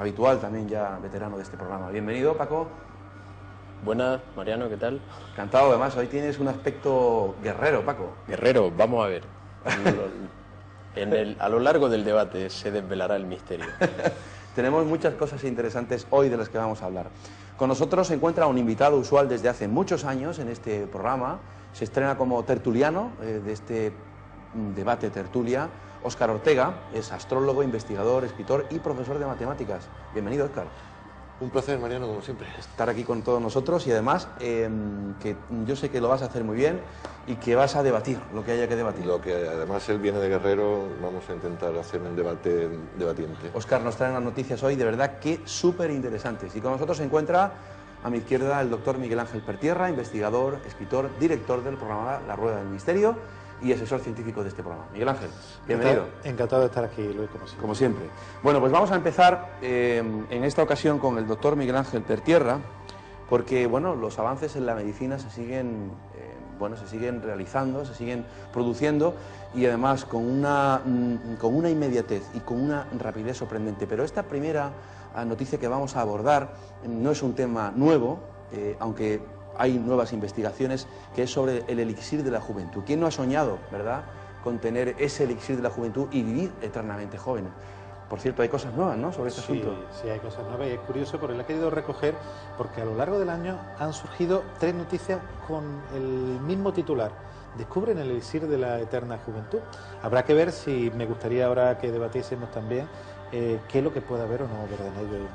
habitual también ya veterano de este programa. Bienvenido, Paco. Buenas, Mariano, ¿qué tal? Encantado, además, hoy tienes un aspecto guerrero, Paco. Guerrero, vamos a ver. A lo largo del debate se desvelará el misterio. Tenemos muchas cosas interesantes hoy de las que vamos a hablar. Con nosotros se encuentra un invitado usual desde hace muchos años en este programa. Se estrena como tertuliano de este debate tertulia. Óscar Ortega es astrólogo, investigador, escritor y profesor de matemáticas. Bienvenido, Óscar. Un placer, Mariano, como siempre. Estar aquí con todos nosotros y además que yo sé que lo vas a hacer muy bien y que vas a debatir lo que haya que debatir. Lo que además él viene de guerrero, vamos a intentar hacer un debate debatiente. Óscar nos trae unas noticias hoy de verdad que súper interesantes. Y con nosotros se encuentra a mi izquierda el doctor Miguel Ángel Pertierra, investigador, escritor, director del programa La Rueda del Misterio y asesor científico de este programa. Miguel Ángel, bienvenido. Encantado de estar aquí, Luis, como siempre. Bueno, pues vamos a empezar en esta ocasión con el doctor Miguel Ángel Pertierra, porque bueno, los avances en la medicina se siguen realizando, se siguen produciendo y además con una inmediatez y con una rapidez sorprendente. Pero esta primera noticia que vamos a abordar no es un tema nuevo, aunque hay nuevas investigaciones, que es sobre el elixir de la juventud. ¿Quién no ha soñado, verdad, con tener ese elixir de la juventud y vivir eternamente joven? Por cierto, hay cosas nuevas, ¿no?, sobre este asunto. Sí, hay cosas nuevas y es curioso porque lo he querido recoger porque a lo largo del año han surgido 3 noticias con el mismo titular. Descubren el elixir de la eterna juventud. Habrá que ver si me gustaría ahora que debatiésemos también qué es lo que puede haber o no, ¿verdad?, en ello.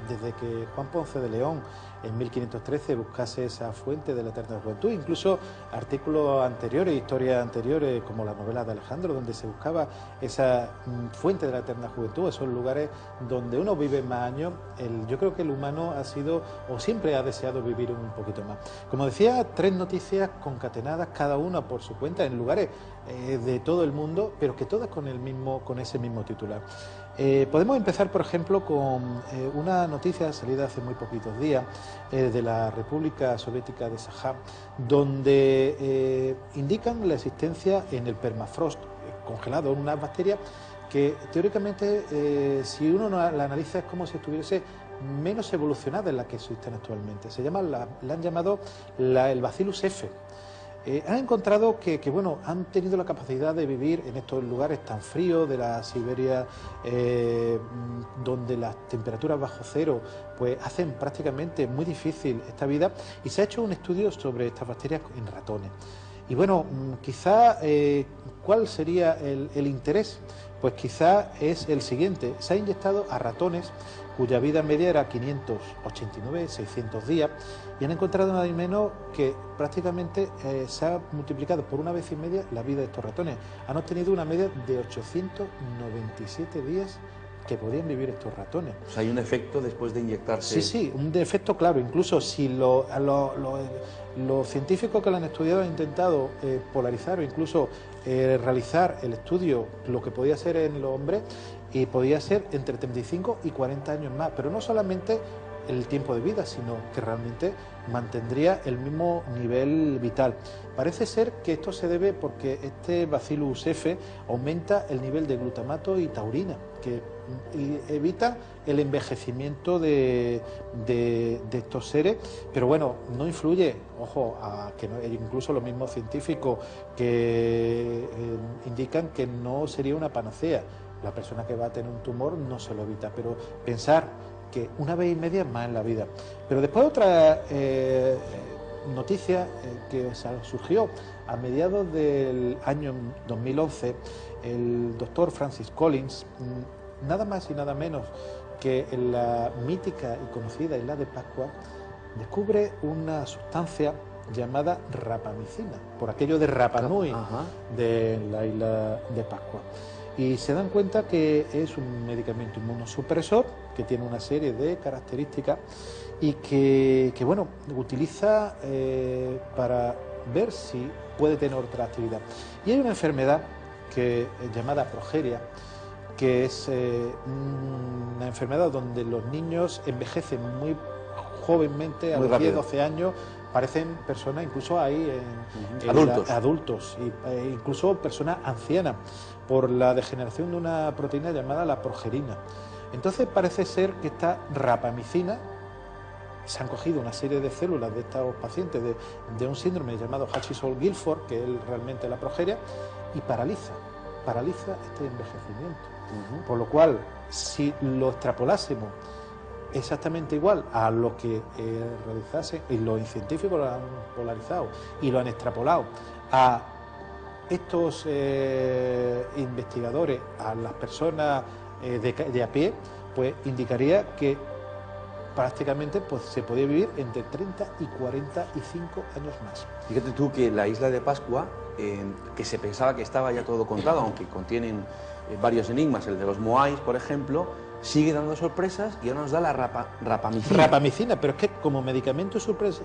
Desde que Juan Ponce de León en 1513 buscase esa fuente de la eterna juventud, incluso artículos anteriores, historias anteriores, como la novela de Alejandro, donde se buscaba esa fuente de la eterna juventud, esos lugares donde uno vive más años. Yo creo que el humano ha sido, o siempre ha deseado vivir un poquito más. Como decía, 3 noticias concatenadas, cada una por su cuenta, en lugares de todo el mundo, pero que todas con ese mismo titular. Podemos empezar, por ejemplo, con una noticia salida hace muy poquitos días de la República Soviética de Sajá, donde indican la existencia en el permafrost congelado unas bacterias que teóricamente, si uno la analiza, es como si estuviese menos evolucionada de la que existen actualmente. La han llamado el Bacillus F. Han encontrado que bueno, han tenido la capacidad de vivir en estos lugares tan fríos de la Siberia, donde las temperaturas bajo cero pues hacen prácticamente muy difícil esta vida, y se ha hecho un estudio sobre estas bacterias en ratones. Y bueno, quizá, ¿cuál sería el interés? Pues quizá es el siguiente: se ha inyectado a ratones cuya vida media era 589, 600 días, y han encontrado nada menos que prácticamente se ha multiplicado por 1,5 veces la vida de estos ratones. Han obtenido una media de 897 días que podían vivir estos ratones. O sea, hay un efecto después de inyectarse. Sí, un efecto claro. Incluso si los científicos que lo han estudiado han intentado polarizar o incluso realizar el estudio, lo que podía ser en los hombres, y podía ser entre 35 y 40 años más, pero no solamente el tiempo de vida, sino que realmente mantendría el mismo nivel vital. Parece ser que esto se debe porque este Bacillus F aumenta el nivel de glutamato y taurina, que evita el envejecimiento de estos seres, pero bueno, no influye, ojo, incluso los mismos científicos que indican que no sería una panacea. La persona que va a tener un tumor no se lo evita, pero pensar que 1,5 veces más en la vida. Pero después otra noticia que surgió a mediados del año 2011, el doctor Francis Collins, nada más y nada menos que en la mítica y conocida isla de Pascua, descubre una sustancia llamada rapamicina, por aquello de Rapa Nui de la isla de Pascua. Y se dan cuenta que es un medicamento inmunosupresor que tiene una serie de características y que bueno, utiliza para ver si puede tener otra actividad. Y hay una enfermedad llamada progeria, que es una enfermedad donde los niños envejecen muy jovenmente, a los 10, 12 años, parecen personas, incluso hay adultos e incluso personas ancianas, por la degeneración de una proteína llamada la progerina. Entonces parece ser que esta rapamicina, se han cogido una serie de células de estos pacientes de un síndrome llamado Hutchinson-Gilford, que es realmente la progeria, y paraliza este envejecimiento. Por lo cual, si lo extrapolásemos exactamente igual a lo que realizasen, y los científicos lo han polarizado y lo han extrapolado a estos investigadores, a las personas de a pie, pues indicaría que prácticamente pues, se podía vivir entre 30 y 45 años más. Fíjate tú que la isla de Pascua, que se pensaba que estaba ya todo contado, aunque contienen varios enigmas, el de los Moais, por ejemplo, sigue dando sorpresas y ahora nos da la rapamicina. Rapamicina, pero es que como medicamento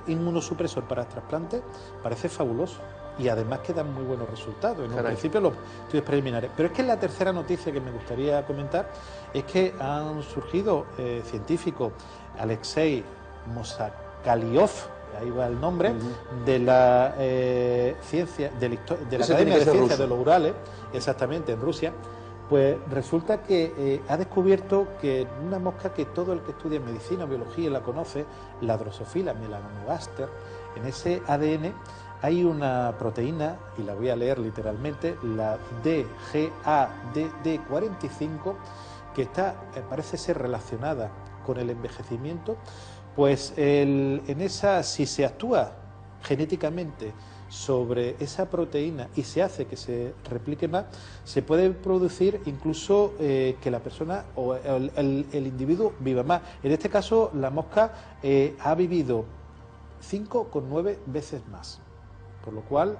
inmunosupresor para trasplantes parece fabuloso y además que dan muy buenos resultados. En un principio los estudios preliminares. Pero es que la tercera noticia que me gustaría comentar es que han surgido científicos, Alexei Mosakaliov, ahí va el nombre, de la ciencia, de la Academia de Ciencias de los Urales, exactamente, en Rusia. Pues resulta que ha descubierto que una mosca que todo el que estudia medicina o biología la conoce, la Drosophila melanogaster, en ese ADN hay una proteína, y la voy a leer literalmente, la DGADD45, que está, parece ser relacionada con el envejecimiento. Pues si se actúa genéticamente sobre esa proteína y se hace que se replique más, se puede producir incluso que la persona o el individuo viva más. En este caso, la mosca ha vivido 5,9 veces más, por lo cual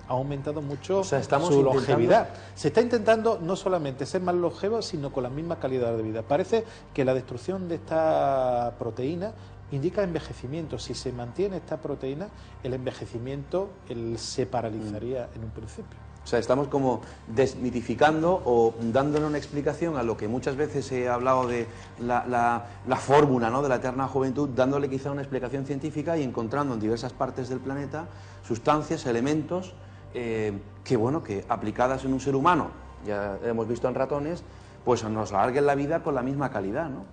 ha aumentado mucho su longevidad. Se está intentando no solamente ser más longevo, sino con la misma calidad de vida. Parece que la destrucción de esta proteína indica envejecimiento. Si se mantiene esta proteína, el envejecimiento se paralizaría en un principio. O sea, estamos como desmitificando o dándole una explicación a lo que muchas veces he hablado de la fórmula, ¿no?, de la eterna juventud, dándole quizá una explicación científica y encontrando en diversas partes del planeta sustancias, elementos que, bueno, que aplicadas en un ser humano, ya hemos visto en ratones, pues nos alarguen la vida con la misma calidad, ¿no? No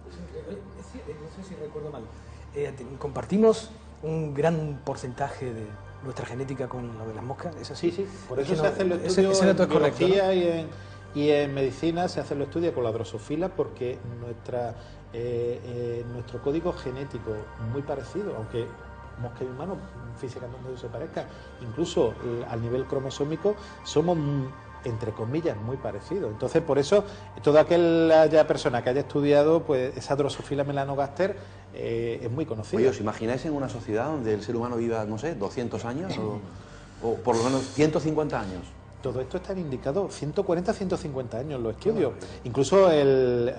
sé si recuerdo mal. Compartimos un gran porcentaje de nuestra genética con lo de las moscas, ¿es así? Sí, por eso se hacen los estudios en biología, ¿no? y en medicina se hacen los estudios con la drosofila, porque nuestro código genético es muy parecido, aunque mosca y humano físicamente no se parezcan, incluso al nivel cromosómico somos, entre comillas, muy parecidos. Entonces, por eso, toda aquella persona que haya estudiado pues esa Drosophila melanogaster es muy conocida. Oye, ¿os imagináis en una sociedad donde el ser humano viva, no sé, 200 años o por lo menos 150 años? Todo esto está indicado 140, 150 años los estudios. Incluso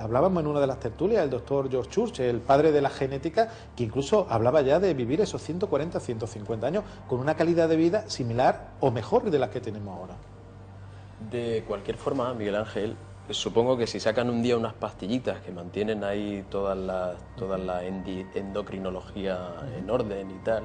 hablábamos en una de las tertulias, el doctor George Church, el padre de la genética, que incluso hablaba ya de vivir esos 140, 150 años con una calidad de vida similar o mejor de la que tenemos ahora. De cualquier forma, Miguel Ángel, supongo que si sacan un día unas pastillitas que mantienen ahí toda la endocrinología en orden y tal,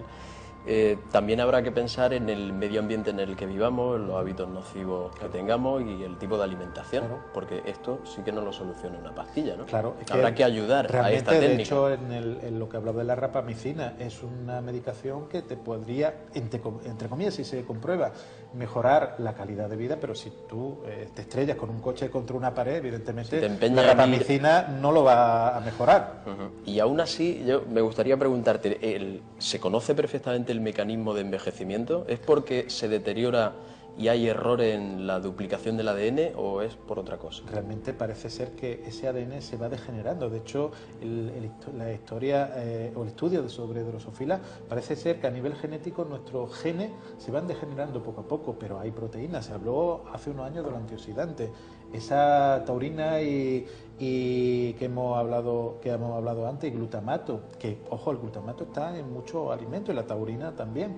también habrá que pensar en el medio ambiente en el que vivamos, los hábitos nocivos que tengamos y el tipo de alimentación, porque esto sí que no lo soluciona una pastilla, ¿no? Claro, es habrá que ayudar a esta técnica. De hecho, en lo que hablaba de la rapamicina, es una medicación que te podría, entre comillas, si se comprueba, mejorar la calidad de vida, pero si tú te estrellas con un coche contra una pared, evidentemente la rapamicina no lo va a mejorar. Y aún así, yo me gustaría preguntarte, ¿se conoce perfectamente el mecanismo de envejecimiento? ¿Es porque se deteriora y hay errores en la duplicación del ADN o es por otra cosa? Realmente parece ser que ese ADN se va degenerando. De hecho, la historia o el estudio sobre Drosophila parece ser que a nivel genético nuestros genes se van degenerando poco a poco, pero hay proteínas. Se habló hace unos años de los antioxidantes. Esa taurina y que hemos hablado antes, y glutamato, que, ojo, el glutamato está en muchos alimentos y la taurina también.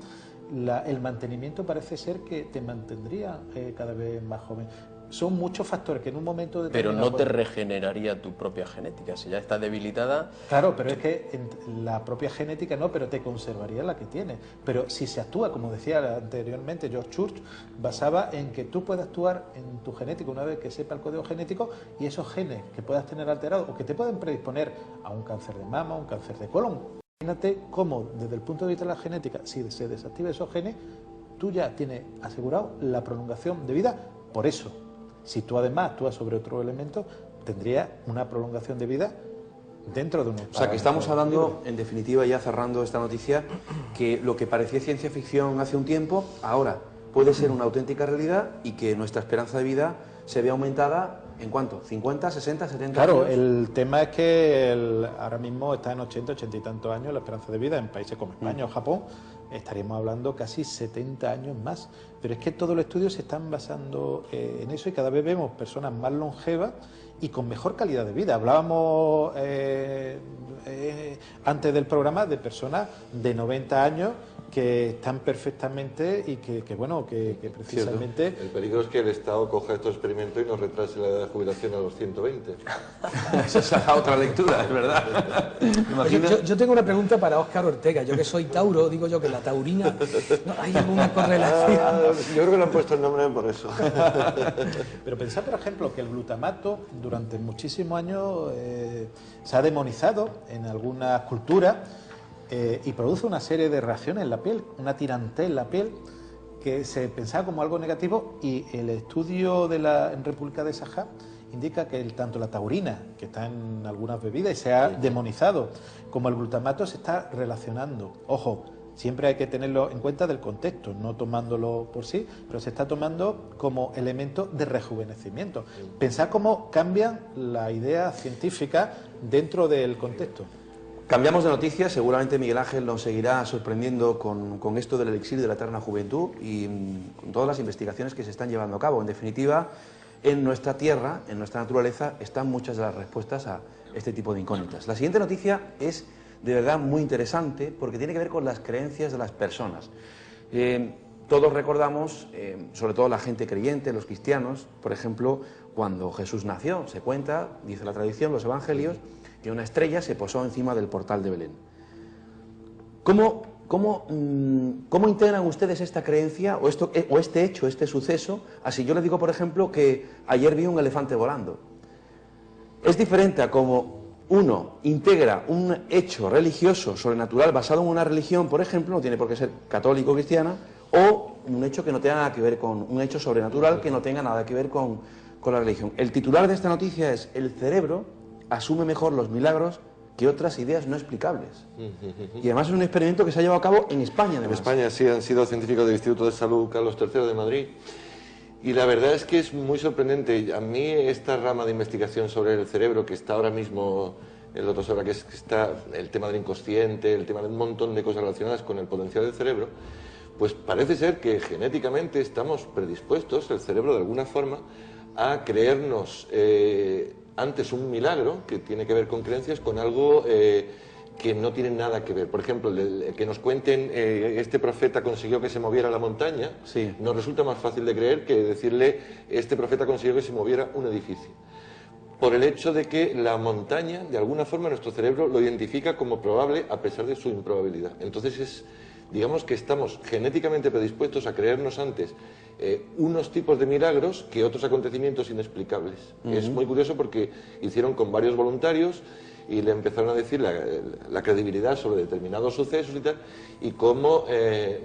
El mantenimiento parece ser que te mantendría cada vez más joven. son muchos factores que en un momento Pero determinado... no te regeneraría tu propia genética, si ya está debilitada. Claro, pero es que la propia genética no, pero te conservaría la que tienes. Pero si se actúa, como decía anteriormente George Church, basaba en que tú puedas actuar en tu genética una vez que sepa el código genético, y esos genes que puedas tener alterados o que te pueden predisponer a un cáncer de mama, un cáncer de colon. Imagínate cómo, desde el punto de vista de la genética, si se desactiva esos genes, tú ya tienes asegurado la prolongación de vida por eso. Si tú además actúas sobre otro elemento, tendría una prolongación de vida dentro de un... O sea, que estamos hablando, en definitiva, ya cerrando esta noticia, que lo que parecía ciencia ficción hace un tiempo, ahora puede ser una auténtica realidad, y que nuestra esperanza de vida se ve aumentada, ¿en cuánto? ¿50, 60, 70 Claro, años? el tema es que ahora mismo está en 80, 80 y tantos años la esperanza de vida. En países como España o Japón estaríamos hablando casi 70 años más. Pero es que todos los estudios se están basando en eso, y cada vez vemos personas más longevas y con mejor calidad de vida. Hablábamos antes del programa de personas de 90 años que están perfectamente y que precisamente... El peligro es que el Estado coja estos experimentos y nos retrase la edad de jubilación a los 120. Esa es la otra lectura, es verdad. Yo tengo una pregunta para Óscar Ortega. Yo que soy Tauro, digo yo que la taurina... ¿no hay alguna correlación? Yo creo que le han puesto el nombre por eso. Pero pensad, por ejemplo, que el glutamato durante muchísimos años se ha demonizado en algunas culturas, y produce una serie de reacciones en la piel, una tirantez en la piel, que se pensaba como algo negativo, y el estudio en República de Sajá indica que tanto la taurina, que está en algunas bebidas y se ha demonizado, como el glutamato se está relacionando. Ojo, siempre hay que tenerlo en cuenta del contexto, no tomándolo por sí, pero se está tomando como elemento de rejuvenecimiento. Pensad cómo cambian la idea científica dentro del contexto. Cambiamos de noticias, seguramente Miguel Ángel nos seguirá sorprendiendo con esto del elixir de la eterna juventud y con todas las investigaciones que se están llevando a cabo. En definitiva, en nuestra tierra, en nuestra naturaleza, están muchas de las respuestas a este tipo de incógnitas. La siguiente noticia es de verdad muy interesante porque tiene que ver con las creencias de las personas. Todos recordamos, sobre todo la gente creyente, los cristianos, por ejemplo, cuando Jesús nació, se cuenta, dice la tradición, los evangelios, que una estrella se posó encima del portal de Belén. ¿Cómo integran ustedes esta creencia o este hecho, este suceso? Así yo les digo, por ejemplo, que ayer vi un elefante volando. Es diferente a cómo uno integra un hecho religioso, sobrenatural, basado en una religión, por ejemplo, no tiene por qué ser católico o cristiana, o un hecho que no tenga nada que ver con un hecho sobrenatural que no tenga nada que ver con la religión. El titular de esta noticia es: el cerebro asume mejor los milagros que otras ideas no explicables. Y además es un experimento que se ha llevado a cabo en España, además. En España sí, han sido científicos del Instituto de Salud Carlos III de Madrid. Y la verdad es que es muy sorprendente. A mí esta rama de investigación sobre el cerebro, que está ahora mismo, el doctor Sobra, que está el tema del inconsciente, el tema de un montón de cosas relacionadas con el potencial del cerebro, pues parece ser que genéticamente estamos predispuestos, el cerebro de alguna forma, a creernos antes un milagro, que tiene que ver con creencias, con algo que no tiene nada que ver. Por ejemplo, que nos cuenten este profeta consiguió que se moviera la montaña, sí, nos resulta más fácil de creer que decirle este profeta consiguió que se moviera un edificio. Por el hecho de que la montaña, de alguna forma, nuestro cerebro lo identifica como probable a pesar de su improbabilidad. Entonces digamos que estamos genéticamente predispuestos a creernos antes unos tipos de milagros que otros acontecimientos inexplicables. Es muy curioso porque hicieron con varios voluntarios y le empezaron a decir la credibilidad sobre determinados sucesos y tal, y cómo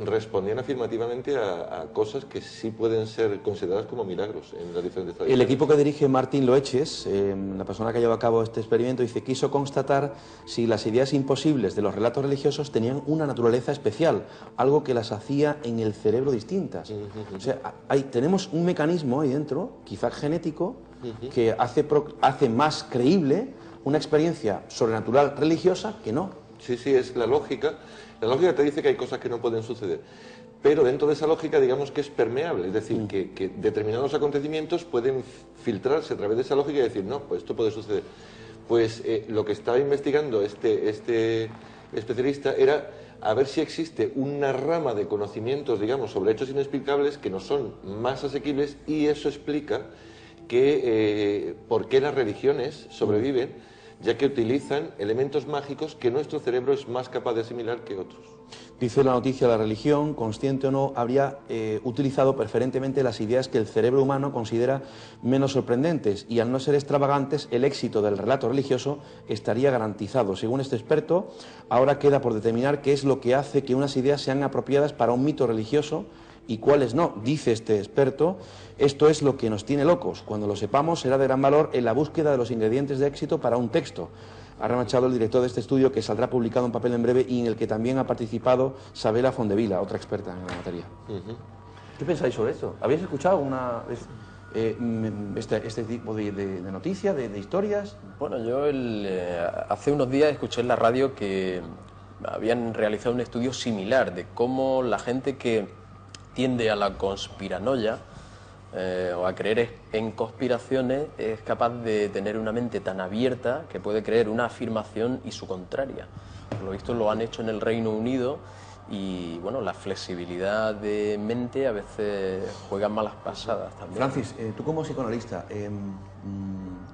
respondían afirmativamente a cosas que sí pueden ser consideradas como milagros en las diferentes tradiciones. El equipo que dirige Martín Loeches, la persona que lleva a cabo este experimento, dice: quiso constatar si las ideas imposibles de los relatos religiosos tenían una naturaleza especial, algo que las hacía en el cerebro distintas. O sea, tenemos un mecanismo ahí dentro, quizás genético, que hace más creíble una experiencia sobrenatural religiosa que no. Sí, sí, es la lógica. La lógica te dice que hay cosas que no pueden suceder. Pero dentro de esa lógica, digamos que es permeable. Es decir, que determinados acontecimientos pueden filtrarse a través de esa lógica y decir, no, pues esto puede suceder. Pues lo que estaba investigando este especialista era a ver si existe una rama de conocimientos, digamos, sobre hechos inexplicables que nos son más asequibles, y eso explica que por qué las religiones sobreviven, ya que utilizan elementos mágicos que nuestro cerebro es más capaz de asimilar que otros. Dice la noticia, la religión, consciente o no, habría utilizado preferentemente las ideas que el cerebro humano considera menos sorprendentes y al no ser extravagantes, el éxito del relato religioso estaría garantizado. Según este experto, ahora queda por determinar qué es lo que hace que unas ideas sean apropiadas para un mito religioso y cuáles no. Dice este experto, esto es lo que nos tiene locos. Cuando lo sepamos será de gran valor en la búsqueda de los ingredientes de éxito para un texto. Ha remachado el director de este estudio, que saldrá publicado en papel en breve y en el que también ha participado Sabela Fondevila, otra experta en la materia. ¿Qué pensáis sobre esto? ¿Habéis escuchado este tipo de noticias, de historias? Bueno, yo hace unos días escuché en la radio que habían realizado un estudio similar de cómo la gente que tiende a la conspiranoia o a creer en conspiraciones es capaz de tener una mente tan abierta que puede creer una afirmación y su contraria. Por lo visto lo han hecho en el Reino Unido y bueno, la flexibilidad de mente a veces juega malas pasadas también. Francis, tú como psicoanalista,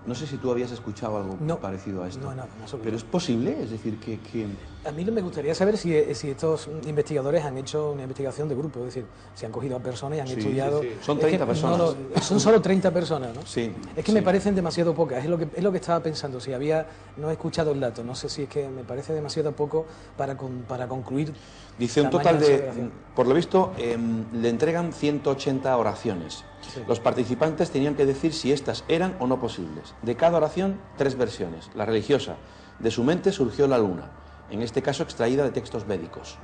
no sé si tú habías escuchado algo parecido a esto. No, pero es posible, es decir, que... A mí me gustaría saber si estos investigadores han hecho una investigación de grupo, es decir, si han cogido a personas y han estudiado... Sí. Son 30 personas. Son solo 30 personas, ¿no? Sí. Es que me parecen demasiado pocas, es lo que estaba pensando, no he escuchado el dato, no sé si es que me parece demasiado poco para concluir. Dice un total de, por lo visto, le entregan 180 oraciones. Sí. Los participantes tenían que decir si estas eran o no posibles. De cada oración, 3 versiones. La religiosa, de su mente surgió la luna, en este caso extraída de textos védicos.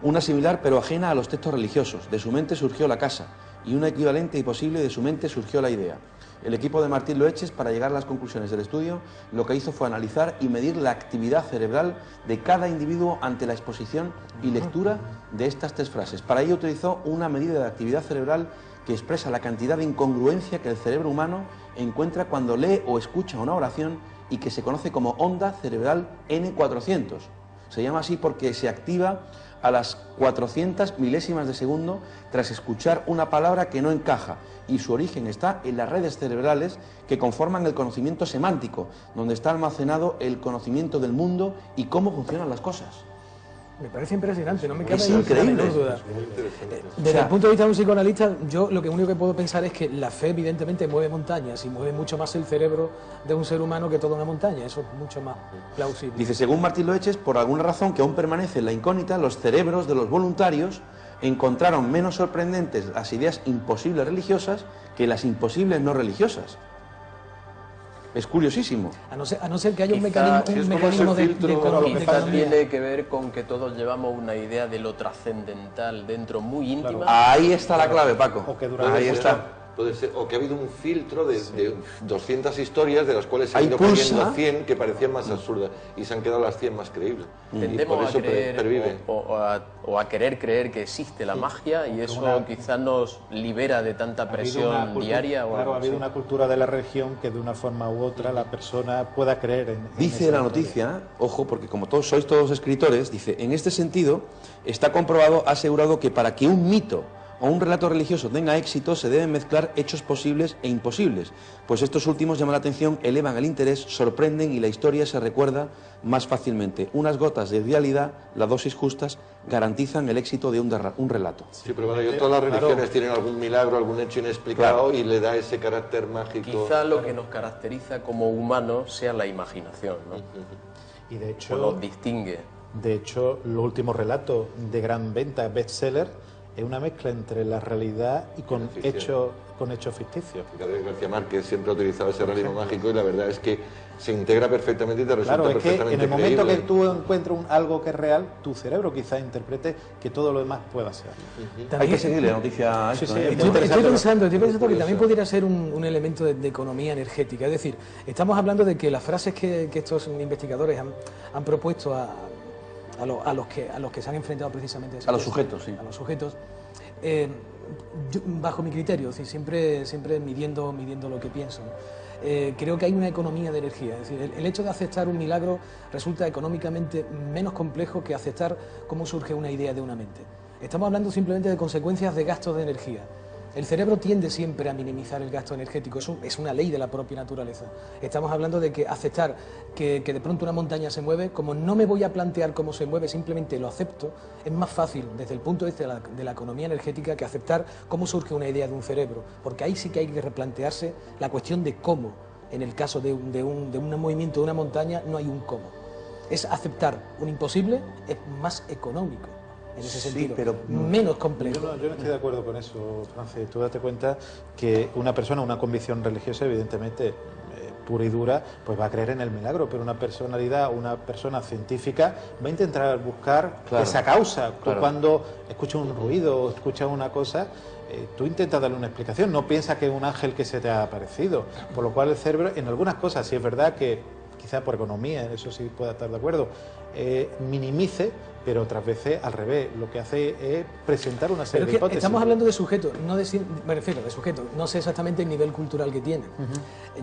Una similar pero ajena a los textos religiosos, de su mente surgió la casa, y una equivalente y posible, de su mente surgió la idea. El equipo de Martín Loeches, para llegar a las conclusiones del estudio, lo que hizo fue analizar y medir la actividad cerebral de cada individuo ante la exposición y lectura de estas 3 frases. Para ello utilizó una medida de actividad cerebral que expresa la cantidad de incongruencia que el cerebro humano encuentra cuando lee o escucha una oración y que se conoce como onda cerebral N400. Se llama así porque se activa a las 400 milésimas de segundo tras escuchar una palabra que no encaja, y su origen está en las redes cerebrales que conforman el conocimiento semántico, donde está almacenado el conocimiento del mundo y cómo funcionan las cosas. Me parece impresionante, no me cabe la menor duda. Desde el punto de vista de un psicoanalista, yo lo único que puedo pensar es que la fe evidentemente mueve montañas y mueve mucho más el cerebro de un ser humano que toda una montaña, eso es mucho más plausible. Dice, según Martín Loeches, por alguna razón que aún permanece en la incógnita, los cerebros de los voluntarios encontraron menos sorprendentes las ideas imposibles religiosas que las imposibles no religiosas. Es curiosísimo. A no ser que haya un mecanismo de quizás tiene que ver con que todos llevamos una idea de lo trascendental dentro muy íntima. Ahí está la clave, Paco. Ahí está. Puede ser, o que ha habido un filtro de 200 historias de las cuales se han ido poniendo 100 que parecían más absurdas y se han quedado las 100 más creíbles. Tendemos a creer o a querer creer que existe la magia y eso quizás nos libera de tanta presión diaria. Claro, ha habido una cultura de la religión que de una forma u otra la persona pueda creer en dice la noticia, ojo, porque como sois todos escritores, dice, en este sentido está comprobado, asegurado que para que un mito o un relato religioso tenga éxito, se deben mezclar hechos posibles e imposibles, pues estos últimos llaman la atención, elevan el interés, sorprenden y la historia se recuerda más fácilmente. Unas gotas de realidad, las dosis justas, garantizan el éxito de un relato. Sí, pero bueno, todas las religiones tienen algún milagro, algún hecho inexplicado y le da ese carácter mágico. Quizá lo que nos caracteriza como humanos sea la imaginación, ¿no? Y de hecho, o nos distingue. De hecho, los últimos relatos de gran venta, bestseller, es una mezcla entre la realidad y con hechos ficticios. Gabriel García Márquez siempre ha utilizado ese realismo mágico y la verdad es que se integra perfectamente y te resulta perfectamente que en el momento creíble. que tú encuentras algo que es real, tu cerebro quizás interprete que todo lo demás pueda ser. Hay que seguirle la noticia a esto. Estoy pensando que también pudiera ser un elemento de economía energética. Es decir, estamos hablando de que las frases que estos investigadores han propuesto a los que se han enfrentado precisamente a los sujetos, sí. A los sujetos, bajo mi criterio, es decir, siempre midiendo lo que pienso, creo que hay una economía de energía. Es decir, el hecho de aceptar un milagro resulta económicamente menos complejo que aceptar cómo surge una idea de una mente. Estamos hablando simplemente de consecuencias de gastos de energía. El cerebro tiende siempre a minimizar el gasto energético, eso es una ley de la propia naturaleza. Estamos hablando de que aceptar que de pronto una montaña se mueve, como no me voy a plantear cómo se mueve, simplemente lo acepto, es más fácil desde el punto de vista de la economía energética que aceptar cómo surge una idea de un cerebro, porque ahí sí que hay que replantearse la cuestión de cómo. En el caso de un movimiento de una montaña no hay un cómo. Es aceptar un imposible, es más económico. En ese sentido, pero menos complejo. Yo no estoy de acuerdo con eso, Francis. Tú date cuenta que una persona, una convicción religiosa, evidentemente pura y dura, pues va a creer en el milagro, pero una personalidad, una persona científica va a intentar buscar esa causa. Tú cuando escuchas un ruido o escuchas una cosa, tú intentas darle una explicación, no piensas que es un ángel que se te ha aparecido. Por lo cual el cerebro, en algunas cosas, sí es verdad que quizá por economía, en eso sí pueda estar de acuerdo, minimice, pero otras veces al revés, lo que hace es presentar una serie de hipótesis. Estamos hablando de sujetos, no me refiero de sujetos, no sé exactamente el nivel cultural que tiene.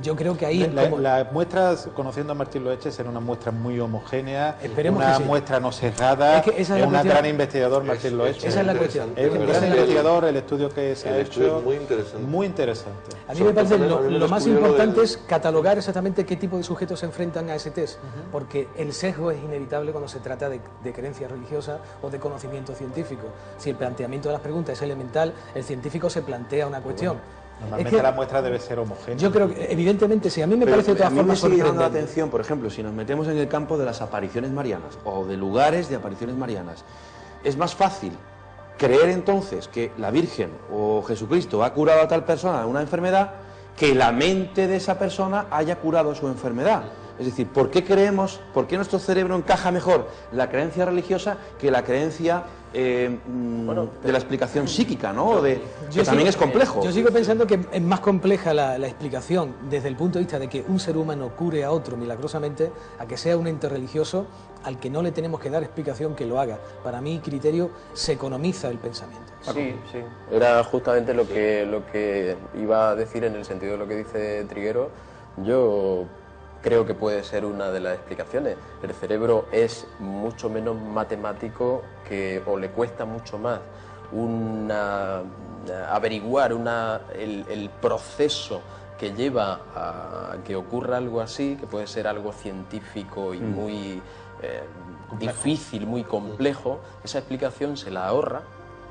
Yo creo que ahí... Las muestras, conociendo a Martín Loeche, serán unas muestras muy homogéneas, Esperemos una que sí. muestra no sesgada, es un gran investigador Martín Loeche. Esa es la cuestión. Es un gran investigador, el estudio que se ha hecho es muy interesante. Muy interesante. A mí me parece lo más importante del... es catalogar exactamente qué tipo de sujetos se enfrentan a ese test, porque el sesgo es inevitable cuando se trata de creencias religiosas o de conocimiento científico. Si el planteamiento de las preguntas es elemental, el científico se plantea una cuestión. Normalmente la muestra debe ser homogénea. Yo creo que, evidentemente, sí. A mí me parece de todas formas sigue llamando la sorprendente. atención, por ejemplo, si nos metemos en el campo de las apariciones marianas o de lugares de apariciones marianas, es más fácil creer entonces que la Virgen o Jesucristo ha curado a tal persona de una enfermedad que la mente de esa persona haya curado su enfermedad. Es decir, ¿por qué nuestro cerebro encaja mejor la creencia religiosa que la creencia de la explicación psíquica, ¿no? Que también es complejo. Yo sigo pensando que es más compleja la explicación desde el punto de vista de que un ser humano cure a otro milagrosamente a que sea un ente religioso al que no le tenemos que dar explicación que lo haga. Para mi criterio se economiza el pensamiento. Sí, sí. Era justamente lo que iba a decir en el sentido de lo que dice Triguero. Yo creo que puede ser una de las explicaciones. El cerebro es mucho menos matemático o le cuesta mucho más averiguar el proceso que lleva a que ocurra algo así, que puede ser algo científico y muy difícil, muy complejo. Esa explicación se la ahorra,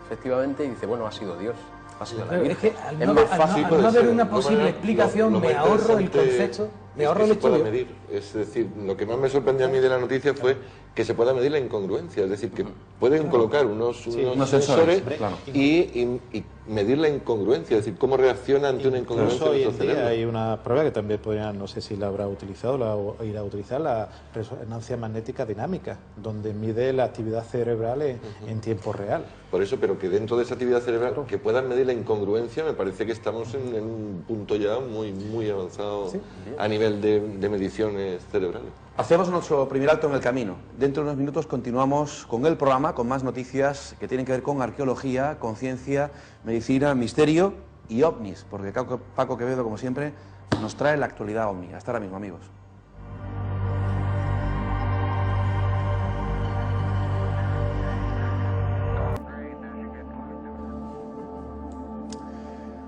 efectivamente, y dice, bueno, ha sido Dios. Es que al no haber una posible explicación, me ahorro el concepto, me ahorro el estudio. Medir. Es decir, lo que más me sorprendió a mí de la noticia fue que se pueda medir la incongruencia, es decir, que pueden colocar unos sensores y medir la incongruencia, es decir, cómo reacciona ante una incongruencia hoy nuestro en día cerebro. hay una prueba que también podrían, no sé si la habrá utilizado o irá a utilizar, la resonancia magnética dinámica, donde mide la actividad cerebral en tiempo real. Por eso, pero que dentro de esa actividad cerebral, que puedan medir la incongruencia, me parece que estamos en un punto ya muy, muy avanzado a nivel de mediciones cerebrales. Hacemos nuestro primer alto en el camino. Dentro de unos minutos continuamos con el programa, con más noticias que tienen que ver con arqueología, con ciencia, medicina, misterio y ovnis, porque Paco Quevedo, como siempre, nos trae la actualidad ovni. Hasta ahora mismo, amigos.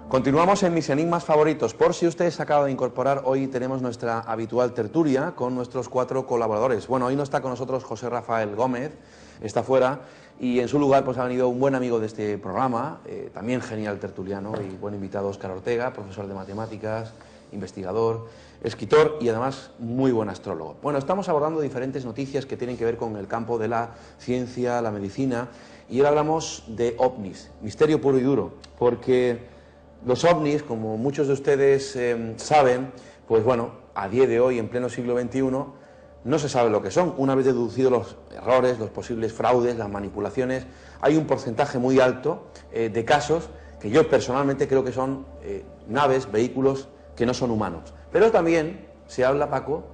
Continuamos en mis enigmas favoritos. Por si ustedes se acaban de incorporar, hoy tenemos nuestra habitual tertulia con nuestros 4 colaboradores. Bueno, hoy no está con nosotros José Rafael Gómez, está fuera, y en su lugar pues ha venido un buen amigo de este programa, también genial tertuliano y buen invitado, Óscar Ortega, profesor de matemáticas, investigador, escritor y además muy buen astrólogo. Bueno, estamos abordando diferentes noticias que tienen que ver con el campo de la ciencia, la medicina, y ahora hablamos de ovnis, misterio puro y duro, porque los ovnis, como muchos de ustedes saben, pues bueno, a día de hoy, en pleno siglo XXI, no se sabe lo que son. Una vez deducidos los errores, los posibles fraudes, las manipulaciones, hay un porcentaje muy alto de casos que yo personalmente creo que son naves, vehículos que no son humanos. Pero también se habla, Paco,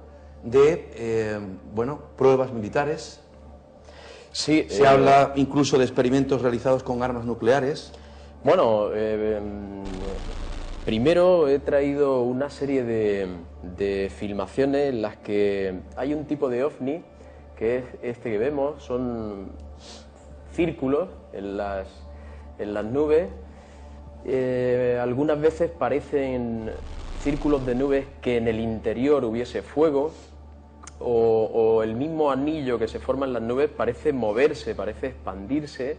de pruebas militares. Sí, se habla incluso de experimentos realizados con armas nucleares. Bueno, primero he traído una serie de filmaciones en las que hay un tipo de ovni, que es este que vemos, son círculos en las nubes, Algunas veces parecen círculos de nubes que en el interior hubiese fuego, o el mismo anillo que se forma en las nubes parece moverse, parece expandirse.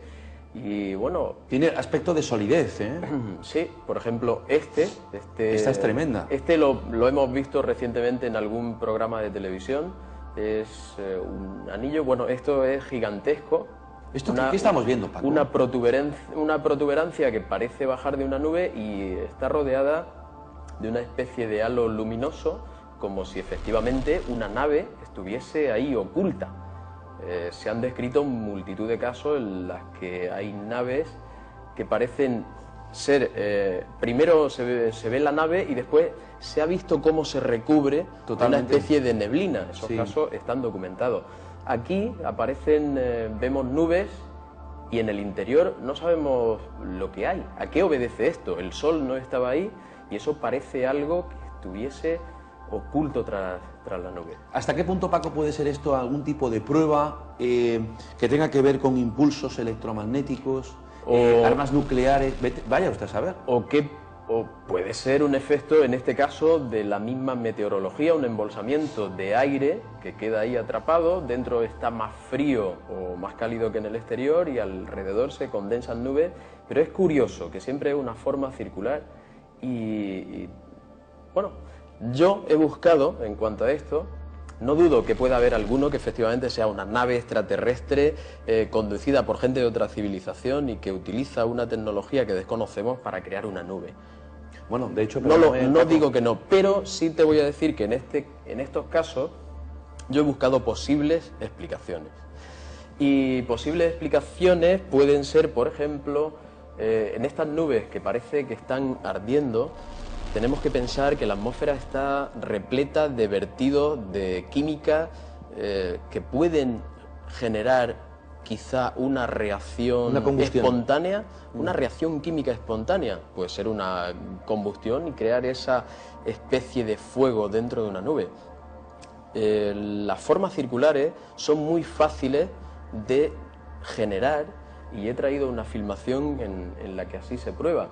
Y bueno, tiene aspecto de solidez, ¿eh? Sí, por ejemplo, esta es tremenda. Lo hemos visto recientemente en algún programa de televisión. Es un anillo, bueno, esto es gigantesco. ¿Qué estamos viendo, Paco? Una protuberancia que parece bajar de una nube y está rodeada de una especie de halo luminoso, como si efectivamente una nave estuviese ahí oculta. Se han descrito multitud de casos en las que hay naves que parecen ser... primero se ve la nave y después se ha visto cómo se recubre de una especie de neblina. Esos casos están documentados. Aquí vemos nubes y en el interior no sabemos lo que hay. ¿A qué obedece esto? El sol no estaba ahí y eso parece algo que estuviese oculto tras la nube. ¿Hasta qué punto, Paco, puede ser esto algún tipo de prueba que tenga que ver con impulsos electromagnéticos, armas nucleares? Vaya usted a saber. O puede ser un efecto, en este caso, de la misma meteorología, un embolsamiento de aire que queda ahí atrapado, dentro está más frío o más cálido que en el exterior y alrededor se condensan nubes, pero es curioso que siempre es una forma circular y bueno, yo he buscado, en cuanto a esto, no dudo que pueda haber alguno que efectivamente sea una nave extraterrestre conducida por gente de otra civilización y que utiliza una tecnología que desconocemos para crear una nube. Bueno, de hecho... No digo que no, pero sí te voy a decir que en estos casos yo he buscado posibles explicaciones. Y posibles explicaciones pueden ser, por ejemplo, en estas nubes que parece que están ardiendo, tenemos que pensar que la atmósfera está repleta de vertidos de química que pueden generar quizá una reacción espontánea, una reacción química espontánea. Puede ser una combustión y crear esa especie de fuego dentro de una nube. Las formas circulares son muy fáciles de generar y he traído una filmación en la que así se prueba.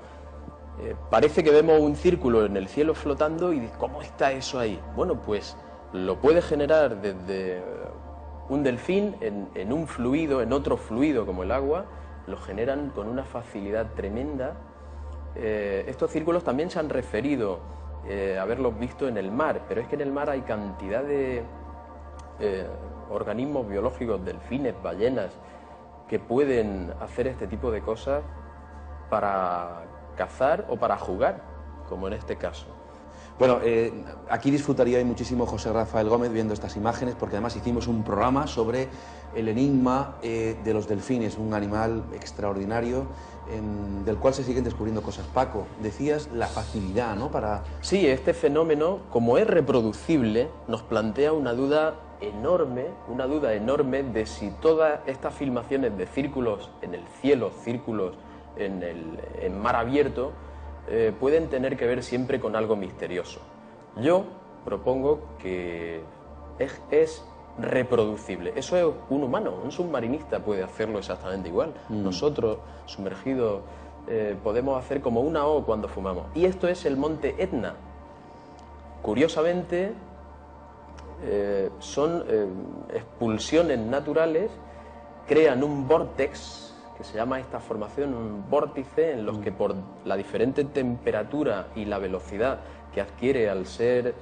Parece que vemos un círculo en el cielo flotando y ¿cómo está eso ahí? Bueno, pues lo puede generar desde un delfín en un fluido, en otro fluido como el agua, lo generan con una facilidad tremenda. Estos círculos también se han referido a haberlos visto en el mar, pero es que en el mar hay cantidad de organismos biológicos, delfines, ballenas, que pueden hacer este tipo de cosas para cazar o para jugar, como en este caso. Bueno, aquí disfrutaría muchísimo José Rafael Gómez viendo estas imágenes, porque además hicimos un programa sobre el enigma de los delfines, un animal extraordinario del cual se siguen descubriendo cosas. Paco, decías la facilidad, ¿no? Sí, este fenómeno, como es reproducible, nos plantea una duda enorme de si todas estas filmaciones de círculos en el cielo, círculos en mar abierto, pueden tener que ver siempre con algo misterioso. Yo propongo que es reproducible. Eso es un humano, un submarinista puede hacerlo exactamente igual. Nosotros, sumergidos, podemos hacer como una O cuando fumamos. Y esto es el monte Etna. Curiosamente, son expulsiones naturales, crean un vórtex, que se llama esta formación un vórtice, en los que por la diferente temperatura y la velocidad que adquiere al ser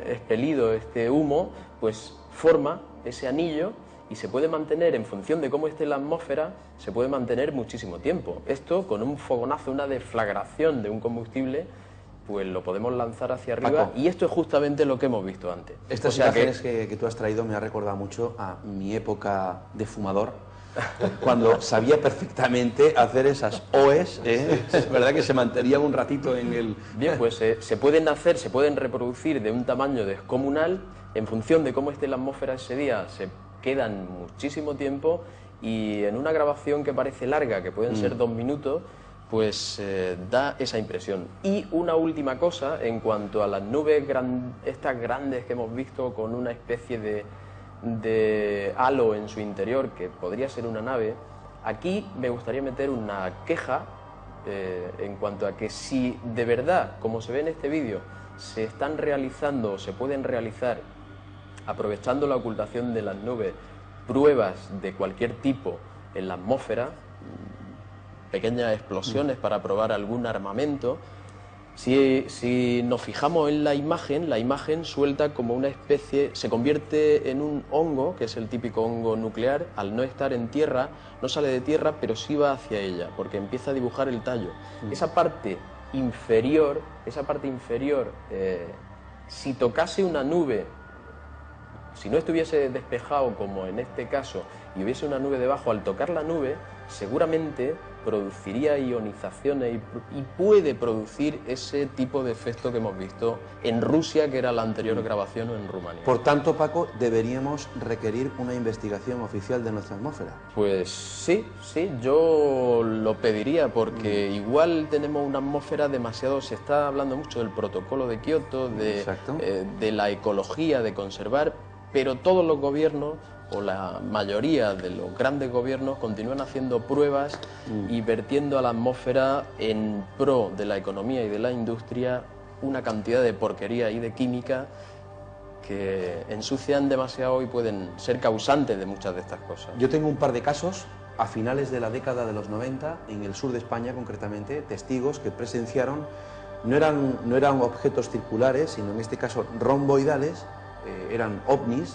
expelido este humo, pues forma ese anillo y se puede mantener, en función de cómo esté la atmósfera, se puede mantener muchísimo tiempo. Esto, con un fogonazo, una deflagración de un combustible, pues lo podemos lanzar hacia arriba. Paco, y esto es justamente lo que hemos visto antes. Estas imágenes que tú has traído me ha recordado mucho a mi época de fumador, cuando sabía perfectamente hacer esas OEs, es verdad que se mantenían un ratito en el... Bien, pues se pueden reproducir de un tamaño descomunal, en función de cómo esté la atmósfera ese día, se quedan muchísimo tiempo y en una grabación que parece larga, que pueden ser 2 minutos, pues da esa impresión. Y una última cosa, en cuanto a las nubes estas grandes que hemos visto con una especie de halo en su interior, que podría ser una nave, aquí me gustaría meter una queja en cuanto a que si de verdad, como se ve en este vídeo, se están realizando o se pueden realizar, aprovechando la ocultación de las nubes, pruebas de cualquier tipo en la atmósfera, pequeñas explosiones para probar algún armamento. Si nos fijamos en la imagen suelta como una especie, se convierte en un hongo, que es el típico hongo nuclear. Al no estar en tierra, no sale de tierra, pero sí va hacia ella, porque empieza a dibujar el tallo. Esa parte inferior, si tocase una nube, si no estuviese despejado como en este caso y hubiese una nube debajo, al tocar la nube seguramente produciría ionizaciones y puede producir ese tipo de efecto que hemos visto en Rusia, que era la anterior grabación, o en Rumanía. Por tanto, Paco, deberíamos requerir una investigación oficial de nuestra atmósfera. Pues sí, yo lo pediría, porque igual tenemos una atmósfera demasiado... Se está hablando mucho del protocolo de Kioto, de la ecología, de conservar, pero todos los gobiernos, o la mayoría de los grandes gobiernos, continúan haciendo pruebas y vertiendo a la atmósfera en pro de la economía y de la industria una cantidad de porquería y de química que ensucian demasiado y pueden ser causantes de muchas de estas cosas. Yo tengo un par de casos a finales de la década de los 90, en el sur de España concretamente, testigos que presenciaron, no eran objetos circulares, sino en este caso romboidales, eran ovnis,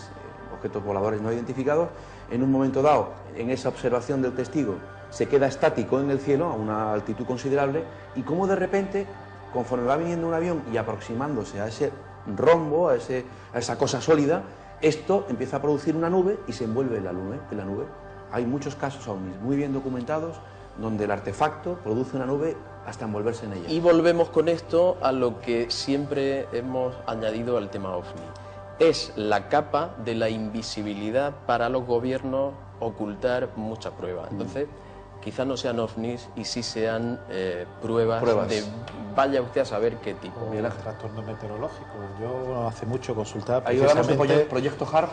objetos voladores no identificados. En un momento dado, en esa observación del testigo, se queda estático en el cielo a una altitud considerable, y como de repente, conforme va viniendo un avión y aproximándose a ese rombo, a esa cosa sólida, esto empieza a producir una nube y se envuelve en la nube. Hay muchos casos ovnis muy bien documentados donde el artefacto produce una nube hasta envolverse en ella. Y volvemos con esto a lo que siempre hemos añadido al tema OVNI. Es la capa de la invisibilidad para los gobiernos ocultar muchas pruebas. Entonces, quizás no sean ovnis y sí sean pruebas de vaya usted a saber qué tipo. O el trastorno meteorológico. Yo hace mucho consultaba precisamente... ¿Ayudamos el proyecto HARP?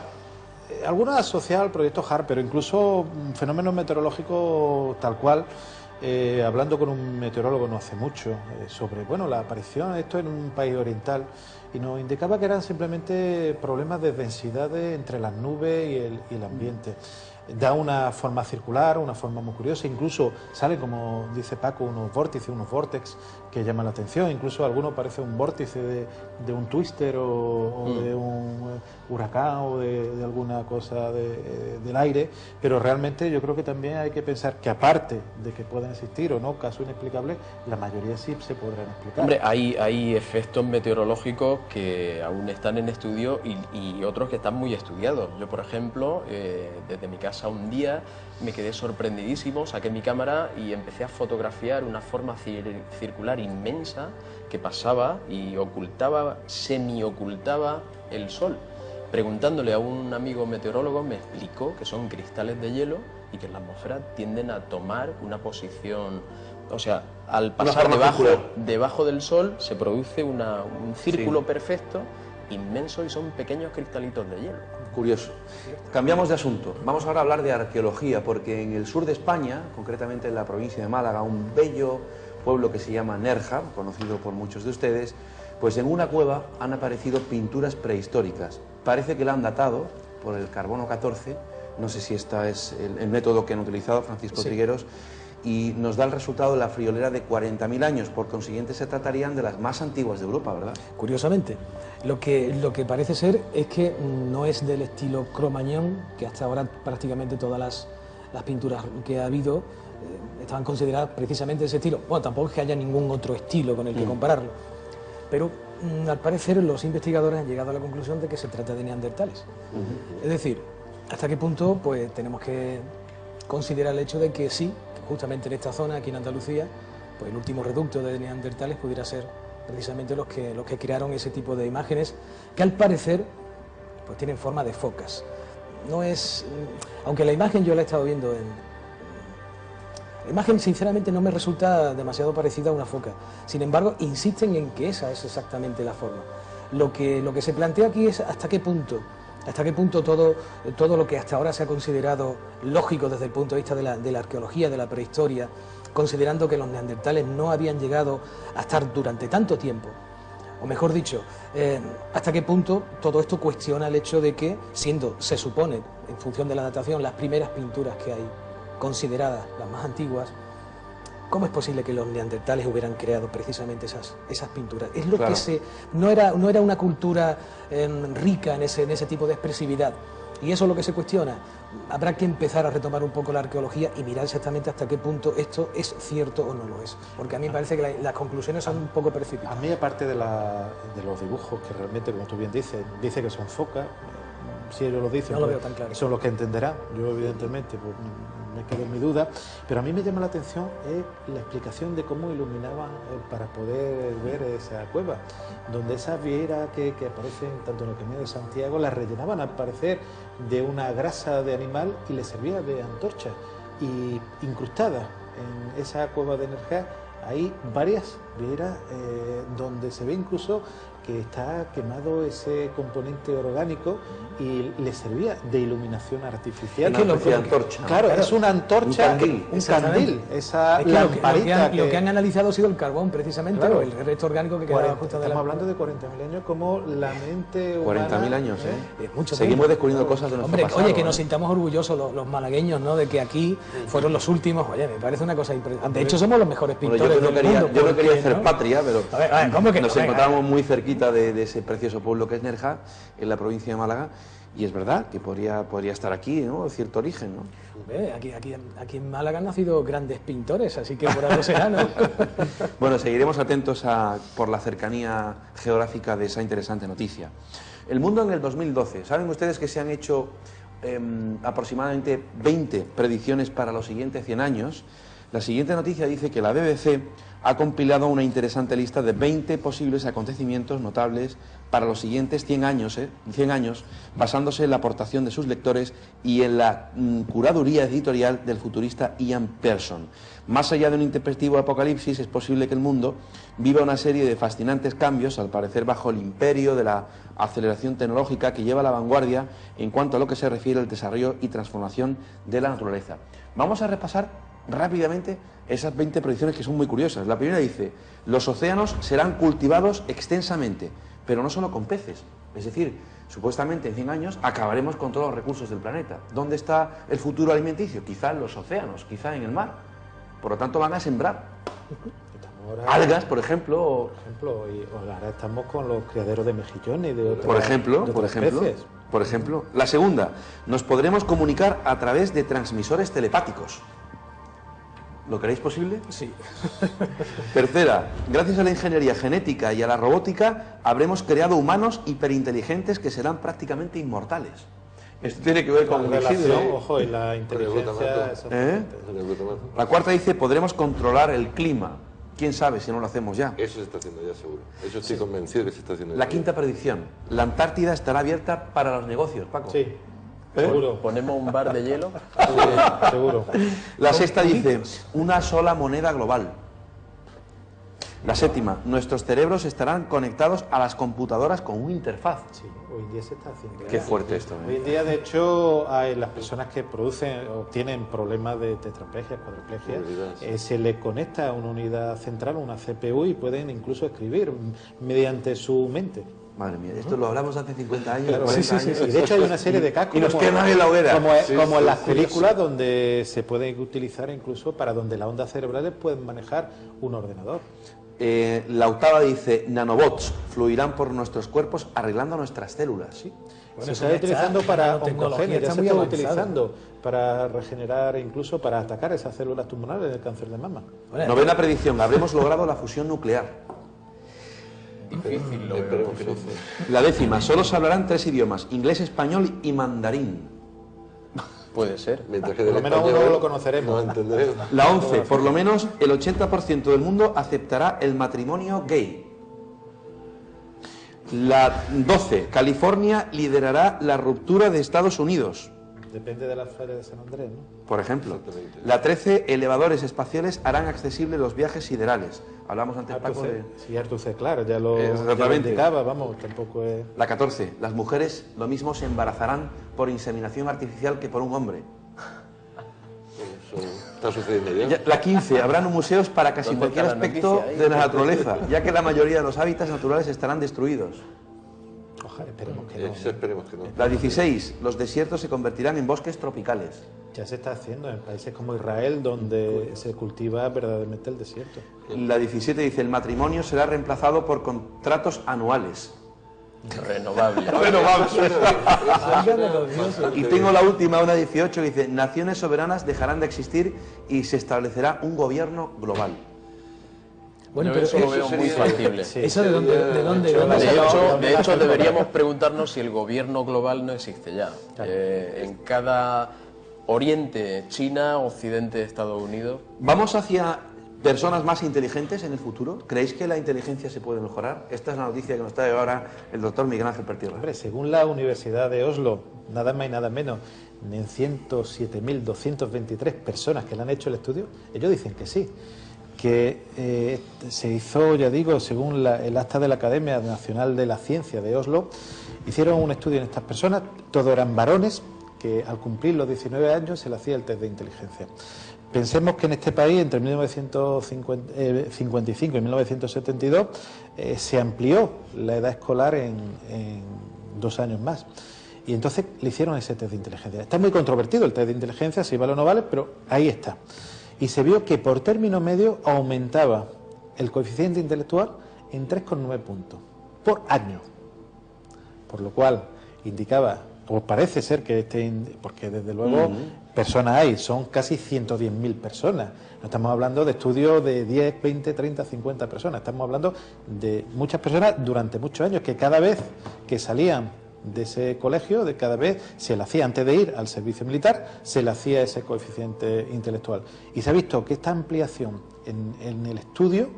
Alguna asociada al proyecto HARP, pero incluso fenómenos meteorológicos tal cual. Hablando con un meteorólogo no hace mucho sobre la aparición de esto en un país oriental, y nos indicaba que eran simplemente problemas de densidades entre las nubes y el ambiente. Da una forma circular, una forma muy curiosa, incluso salen, como dice Paco, unos vórtices, unos vórtex que llaman la atención, incluso algunos parece un vórtice de un twister o de un huracán o de alguna cosa del aire, pero realmente yo creo que también hay que pensar que, aparte de que pueden existir o no casos inexplicables, la mayoría sí se podrán explicar. Hombre, hay efectos meteorológicos que aún están en estudio y otros que están muy estudiados. Yo, por ejemplo, desde mi casa un día me quedé sorprendidísimo, saqué mi cámara y empecé a fotografiar una forma circular inmensa que pasaba y semiocultaba el sol. Preguntándole a un amigo meteorólogo, me explicó que son cristales de hielo y que en la atmósfera tienden a tomar una posición, o sea, al pasar debajo del sol se produce un círculo perfecto, inmenso, y son pequeños cristalitos de hielo. Curioso. Cambiamos de asunto. Vamos ahora a hablar de arqueología, porque en el sur de España, concretamente en la provincia de Málaga, un bello pueblo que se llama Nerja, conocido por muchos de ustedes, pues en una cueva han aparecido pinturas prehistóricas. Parece que la han datado por el carbono 14, no sé si este es el método que han utilizado Francisco Trigueros, y nos da el resultado de la friolera de 40.000 años, por consiguiente se tratarían de las más antiguas de Europa, ¿verdad? Curiosamente, lo que parece ser es que no es del estilo Cro-Magnon, que hasta ahora prácticamente todas las pinturas que ha habido estaban consideradas precisamente de ese estilo. Bueno, tampoco es que haya ningún otro estilo con el que compararlo, pero al parecer los investigadores han llegado a la conclusión de que se trata de neandertales. Es decir, ¿hasta qué punto? Pues tenemos que considerar el hecho de que sí, justamente en esta zona, aquí en Andalucía, pues el último reducto de neandertales pudiera ser precisamente los que crearon ese tipo de imágenes, que al parecer pues tienen forma de focas. No es, aunque la imagen yo la he estado viendo la imagen sinceramente no me resulta demasiado parecida a una foca. Sin embargo, insisten en que esa es exactamente la forma. Lo que se plantea aquí es hasta qué punto ¿Hasta qué punto todo lo que hasta ahora se ha considerado lógico desde el punto de vista de la arqueología, de la prehistoria, considerando que los neandertales no habían llegado a estar durante tanto tiempo? O mejor dicho, ¿hasta qué punto todo esto cuestiona el hecho de que, siendo, se supone, en función de la datación, las primeras pinturas que hay consideradas las más antiguas, ¿cómo es posible que los neandertales hubieran creado precisamente esas pinturas? Es lo Claro. que no era una cultura rica en ese tipo de expresividad. Y eso es lo que se cuestiona. Habrá que empezar a retomar un poco la arqueología y mirar exactamente hasta qué punto esto es cierto o no lo es. Porque a mí me parece que las conclusiones son un poco A precipitadas. mí, aparte de los dibujos, que realmente, como tú bien dices, dice que son focas, si ellos lo dicen, No lo pues, veo tan claro. son los que entenderán. Yo, evidentemente, pues, me quedo en mi duda. Pero a mí me llama la atención la explicación de cómo iluminaban para poder ver esa cueva, donde esas vieras que aparecen tanto en el Camino de Santiago las rellenaban al parecer de una grasa de animal y les servía de antorcha. Y incrustadas en esa cueva de Nerja hay varias vieras donde se ve incluso que está quemado ese componente orgánico y le servía de iluminación artificial. Una especie de antorcha. Claro, es una antorcha, Un candil. un Exactamente. candil, esa Es que lamparita lo que han analizado ha sido el carbón, precisamente, Claro. o el resto orgánico que quedaba justo de la... estamos hablando de 40.000 años, como la mente humana... 40.000 años, Es mucho Seguimos tiempo. descubriendo cosas de nuestro Hombre, pasado. oye, que nos sintamos orgullosos los malagueños, ¿no?, de que aquí fueron los últimos. Oye, me parece una cosa impresionante. De hecho, somos los mejores Bueno, pintores yo no del quería, mundo. yo no porque, quería hacer ¿no? patria, pero A ver, ¿cómo que no? nos Venga. encontrábamos muy cerquita de ese precioso pueblo que es Nerja, en la provincia de Málaga, y es verdad que podría estar aquí, ¿no?, cierto origen, ¿no? Aquí en Málaga han nacido grandes pintores, así que por algo será, ¿no? Bueno, seguiremos atentos por la cercanía geográfica de esa interesante noticia. El mundo en el 2012. ¿Saben ustedes que se han hecho aproximadamente 20 predicciones para los siguientes 100 años? La siguiente noticia dice que la BBC ha compilado una interesante lista de 20 posibles acontecimientos notables para los siguientes 100 años, 100 años, basándose en la aportación de sus lectores y en la curaduría editorial del futurista Ian Pearson. Más allá de un intempestivo apocalipsis, es posible que el mundo viva una serie de fascinantes cambios, al parecer bajo el imperio de la aceleración tecnológica que lleva a la vanguardia en cuanto a lo que se refiere al desarrollo y transformación de la naturaleza. Vamos a repasar rápidamente esas 20 predicciones que son muy curiosas. La primera dice: los océanos serán cultivados extensamente, pero no solo con peces. Es decir, supuestamente en 100 años acabaremos con todos los recursos del planeta. ¿Dónde está el futuro alimenticio? Quizá en los océanos, quizá en el mar. Por lo tanto, van a sembrar algas, por ejemplo, o... y ahora estamos con los criaderos de mejillones y de otras especies. Por ejemplo, la segunda: nos podremos comunicar a través de transmisores telepáticos. ¿Lo queréis posible? Sí. Tercera: gracias a la ingeniería genética y a la robótica habremos creado humanos hiperinteligentes que serán prácticamente inmortales. Esto tiene que ver con la relación, Isidro. ojo, y la inteligencia. glutamato. exactamente. En el glutamato. La cuarta dice: podremos controlar el clima. ¿Quién sabe si no lo hacemos ya? Eso se está haciendo ya, seguro. Eso estoy convencido que se está haciendo La ya. quinta predicción: la Antártida estará abierta para los negocios, Paco. Sí, seguro. Ponemos un bar de hielo. Seguro. La sexta dice: una sola moneda global. La séptima: nuestros cerebros estarán conectados a las computadoras con una interfaz. Sí, hoy en día se está haciendo. Qué fuerte esto, Hoy en día, de hecho, hay las personas que producen o tienen problemas de tetraplegia, cuadriplegia, Movilidad, sí. se les conecta a una unidad central, una CPU, y pueden incluso escribir mediante su mente. Madre mía, esto lo hablamos hace 50 años, Claro, 40 sí. años. Y de hecho hay una serie de cascos Y nos queman en la hoguera. como en las películas, donde se puede utilizar incluso para donde las ondas cerebrales pueden manejar un ordenador. La octava dice: nanobots fluirán por nuestros cuerpos arreglando nuestras células. Sí. Bueno, Se eso está ya utilizando está, para la nanotecnología oncogénesis, ya está se muy está avanzada. utilizando para regenerar, incluso para atacar esas células tumorales del cáncer de mama. Bueno, Novena predicción: habremos logrado la fusión nuclear. Difícil, lo veo. Esperemos que no. La décima: solo se hablarán 3 idiomas: inglés, español y mandarín. Puede ser. Mientras que Por del lo menos español uno lo conoceremos. No entenderemos. La 11: por lo menos el 80% del mundo aceptará el matrimonio gay. La 12: California liderará la ruptura de Estados Unidos. Depende de la feria de San Andrés, ¿no? Por ejemplo. Exactamente. La 13, elevadores espaciales harán accesibles los viajes siderales. Hablamos antes, Paco, Artuce, de... sí, Artuce, claro, ya lo Exactamente. indicaba, vamos, tampoco es... La 14, las mujeres lo mismo se embarazarán por inseminación artificial que por un hombre. Eso está sucediendo ya. La 15, habrán museos para casi ¿Dónde cualquier está la aspecto noticia ahí? de la naturaleza, ya que la mayoría de los hábitats naturales estarán destruidos. Ojalá, esperemos que no. Eso esperemos que no. La 16, los desiertos se convertirán en bosques tropicales. Ya se está haciendo en países como Israel, donde se cultiva verdaderamente el desierto. La 17 dice, el matrimonio será reemplazado por contratos anuales. Renovable. Válgame los dioses. Y tengo la última, una 18, que dice, naciones soberanas dejarán de existir y se establecerá un gobierno global. Bueno, Yo pero eso lo veo muy factible. ¿eso de dónde ha De sacado? hecho, deberíamos preguntarnos si el gobierno global no existe ya. En cada oriente, China, occidente, Estados Unidos. ¿Vamos hacia personas más inteligentes en el futuro? ¿Creéis que la inteligencia se puede mejorar? Esta es la noticia que nos trae ahora el doctor Miguel Ángel Pertierra. Hombre, según la Universidad de Oslo, nada más y nada menos, en 107.223 personas que le han hecho el estudio, ellos dicen que sí. Que se hizo, ya digo, según el acta de la Academia Nacional de la Ciencia de Oslo, hicieron un estudio en estas personas, todos eran varones, que al cumplir los 19 años se le hacía el test de inteligencia. Pensemos que en este país, entre 1955 y 1972, se amplió la edad escolar en 2 años más. Y entonces le hicieron ese test de inteligencia. Está muy controvertido el test de inteligencia, si vale o no vale, pero ahí está. Y se vio que por término medio aumentaba el coeficiente intelectual en 3,9 puntos por año. Por lo cual indicaba, o parece ser que porque desde luego personas hay, son casi 110.000 personas. No estamos hablando de estudios de 10, 20, 30, 50 personas. Estamos hablando de muchas personas durante muchos años que cada vez que salían de ese colegio, de cada vez se le hacía, antes de ir al servicio militar, se le hacía ese coeficiente intelectual. Y se ha visto que esta ampliación en el estudio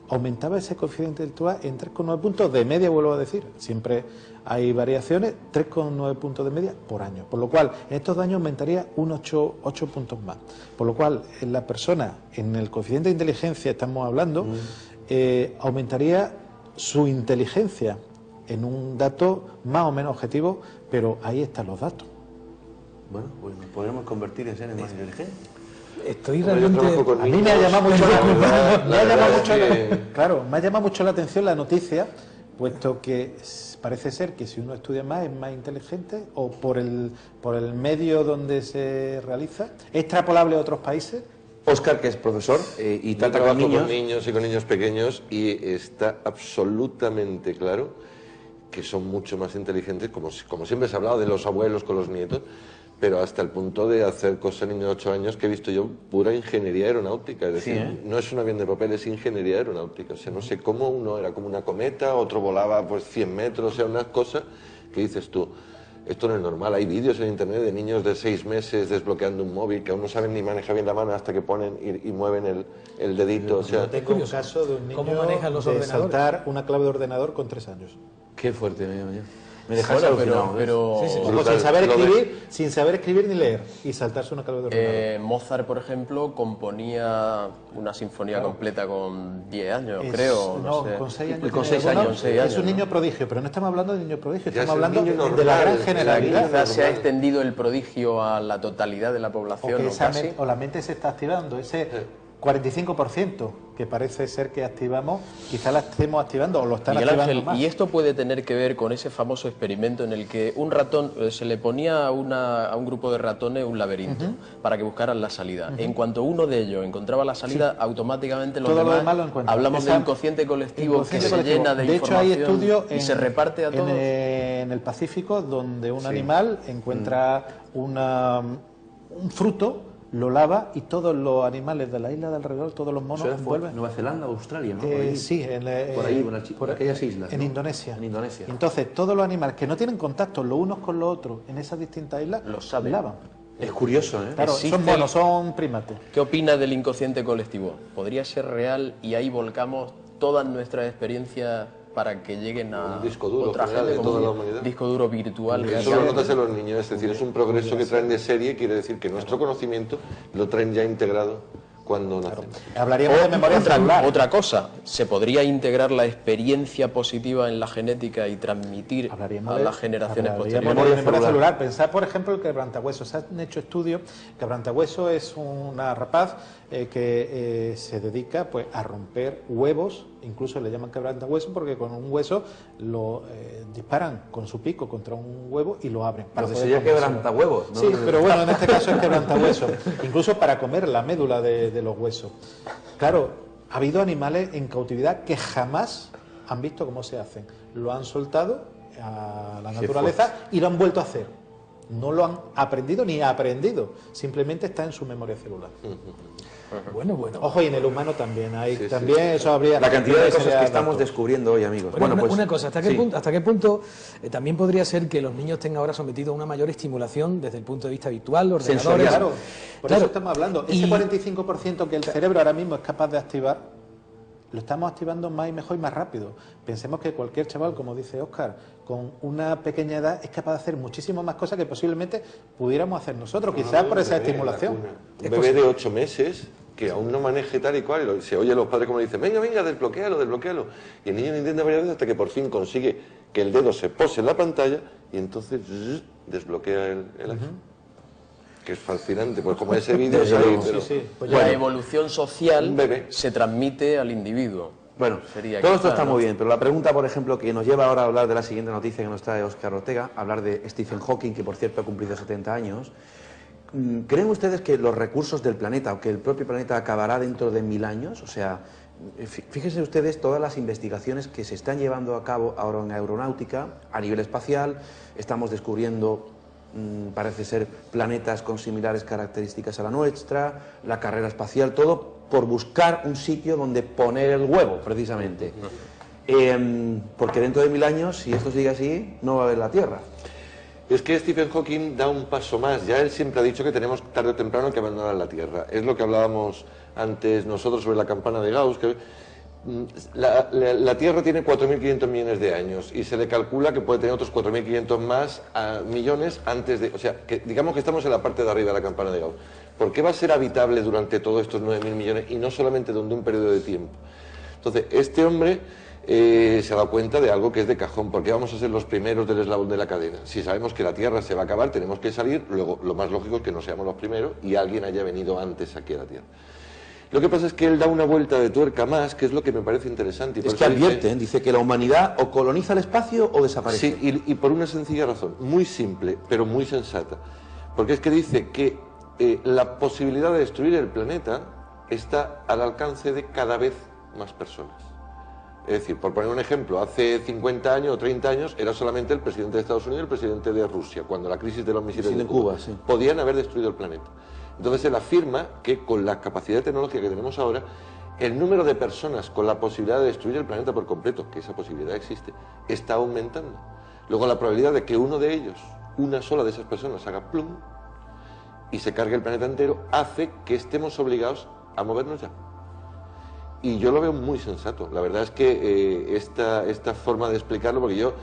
aumentaba ese coeficiente intelectual en 3,9 puntos de media, vuelvo a decir, siempre hay variaciones, 3,9 puntos de media por año, por lo cual en estos 2 años aumentaría un 8 puntos más, por lo cual en la persona, en el coeficiente de inteligencia estamos hablando, aumentaría su inteligencia en un dato más o menos objetivo, pero ahí están los datos. Bueno, pues nos podremos convertir en seres más inteligentes. Estoy Hombre, yo realmente... trabajo con A mí niños. me ha llamado mucho que- claro, me ha llamado mucho la atención la noticia, puesto que parece ser que si uno estudia más es más inteligente, o por el medio donde se realiza, es extrapolable a otros países. Óscar, que es profesor y Yo trata trabajo con niños. con niños y con niños pequeños y está absolutamente claro que son mucho más inteligentes, como siempre se ha hablado de los abuelos con los nietos, pero hasta el punto de hacer cosas a niños de 8 años que he visto yo, pura ingeniería aeronáutica, es decir, Sí, ¿eh? no es un avión de papel, es ingeniería aeronáutica, o sea, no sé cómo uno era como una cometa, otro volaba pues 100 metros, o sea, unas cosas que dices tú, esto no es normal, hay vídeos en internet de niños de 6 meses desbloqueando un móvil que aún no saben ni manejar bien la mano hasta que ponen y mueven el dedito, o sea... Yo tengo un caso de un niño ¿Cómo manejan los de ordenadores? saltar una clave de ordenador con 3 años. Qué fuerte, me dejas Bueno, alucinado. pero Ojo, Brutal. sin saber escribir ni leer, y saltarse una clave de ordenador. Mozart, por ejemplo, componía una sinfonía completa con 10 años, Es- creo. No sé. con 6 años. Con tiene 6 alguno. años, 6 Es años, un ¿no? niño prodigio, pero no estamos hablando de niño prodigio, Ya estamos es un hablando niño de la normal, gran o sea, generalidad. Quizás se ha extendido el prodigio a la totalidad de la O población, que o casi. la mente se está activando, ese 45% que parece ser que activamos, quizá la estemos activando o lo están Miguel activando Ángel, más. y esto puede tener que ver con ese famoso experimento en el que un ratón se le ponía a un grupo de ratones un laberinto para que buscaran la salida. En cuanto uno de ellos encontraba la salida, automáticamente los Todo lo demás, demás lo encuentran. hablamos Esa- del inconsciente colectivo Inconsciente que se colectivo. llena de hecho, hay información estudios y se reparte a todos. en el Pacífico donde un animal encuentra un fruto, lo lava y todos los animales de la isla de alrededor, todos los monos Eso era vuelven. Nueva Zelanda, Australia, ¿no? Por ahí. Sí, Por ahí, por aquellas islas, en ¿no? Indonesia. En Indonesia. Entonces, todos los animales que no tienen contacto los unos con los otros en esas distintas islas, Lo saben. lavan. Es curioso, ¿eh? Claro, Existe- son monos, son primates. ¿Qué opina del inconsciente colectivo? ¿Podría ser real y ahí volcamos todas nuestras experiencias para que lleguen a un disco duro otra general gente, de como toda la un humanidad. disco duro virtual. Eso lo notas en los niños, es decir, es un progreso que traen de serie, quiere decir que nuestro conocimiento lo traen ya integrado cuando nacen. Hablaríamos de memoria celular. Otra cosa, ¿se podría integrar la experiencia positiva en la genética y transmitir a las generaciones posteriores? Memoria celular. Pensad, por ejemplo, el quebrantahuesos. Se han hecho estudios. El quebrantahuesos es una rapaz que se dedica pues a romper huevos, incluso le llaman quebrantahuesos porque con un hueso lo disparan con su pico contra un huevo y lo abren. Pero sería quebrantahuevos, ¿no? Sí, pero bueno, en este caso es quebrantahuesos, incluso para comer la médula de los huesos. Claro, ha habido animales en cautividad que jamás han visto cómo se hacen. Lo han soltado a la naturaleza y lo han vuelto a hacer. No lo han aprendido ni aprendido, simplemente está en su memoria celular. Bueno. Ojo, y en el humano también hay eso habría. La cantidad de cosas que estamos descubriendo hoy, amigos. Bueno, una cosa, ¿hasta qué punto también podría ser que los niños tengan ahora sometidos a una mayor estimulación desde el punto de vista virtual, ordenadores? Claro, por eso estamos hablando. Ese 45% que el cerebro ahora mismo es capaz de activar, lo estamos activando más y mejor y más rápido. Pensemos que cualquier chaval, como dice Óscar, con una pequeña edad es capaz de hacer muchísimas más cosas que posiblemente pudiéramos hacer nosotros, quizás por esa estimulación. Un bebé de 8 meses que aún no maneje tal y cual, y se oye a los padres como le dicen, venga, desbloquéalo. Y el niño lo intenta varias veces hasta que por fin consigue que el dedo se pose en la pantalla y entonces desbloquea el iPhone. Que es fascinante, pues como ese vídeo Pues la evolución social se transmite al individuo. Bueno, todo esto está muy bien, pero la pregunta, por ejemplo, que nos lleva ahora a hablar de la siguiente noticia que nos trae Óscar Ortega, hablar de Stephen Hawking, que por cierto ha cumplido 70 años. ¿Creen ustedes que los recursos del planeta o que el propio planeta acabará dentro de 1000 años? O sea, fíjense ustedes todas las investigaciones que se están llevando a cabo ahora en aeronáutica, a nivel espacial, estamos descubriendo, parece ser, planetas con similares características a la nuestra, la carrera espacial, todo por buscar un sitio donde poner el huevo, precisamente. Porque dentro de 1000 años, si esto sigue así, no va a haber la Tierra. Es que Stephen Hawking da un paso más. Ya él siempre ha dicho que tenemos tarde o temprano que abandonar la Tierra. Es lo que hablábamos antes nosotros sobre la campana de Gauss, que la Tierra tiene 4.500 millones de años y se le calcula que puede tener otros 4.500 más millones antes de... O sea, que digamos que estamos en la parte de arriba de la campana de Gauss. ¿Por qué va a ser habitable durante todos estos 9.000 millones y no solamente durante un periodo de tiempo? Entonces, este hombre se ha dado cuenta de algo que es de cajón. ¿Por qué vamos a ser los primeros del eslabón de la cadena? Si sabemos que la Tierra se va a acabar, tenemos que salir, luego lo más lógico es que no seamos los primeros y alguien haya venido antes aquí a la Tierra. Lo que pasa es que él da una vuelta de tuerca más, que es lo que me parece interesante. Y es que advierte, dice que la humanidad o coloniza el espacio o desaparece. Sí, y por una sencilla razón, muy simple, pero muy sensata. Porque es que dice que la posibilidad de destruir el planeta está al alcance de cada vez más personas. Es decir, por poner un ejemplo, hace 50 años o 30 años era solamente el presidente de Estados Unidos y el presidente de Rusia, cuando la crisis de los misiles de Cuba podían haber destruido el planeta. Entonces él afirma que con la capacidad tecnológica que tenemos ahora, el número de personas con la posibilidad de destruir el planeta por completo, que esa posibilidad existe, está aumentando. Luego la probabilidad de que uno de ellos, una sola de esas personas, haga plum y se cargue el planeta entero, hace que estemos obligados a movernos ya. Y yo lo veo muy sensato. La verdad es que esta forma de explicarlo, porque yo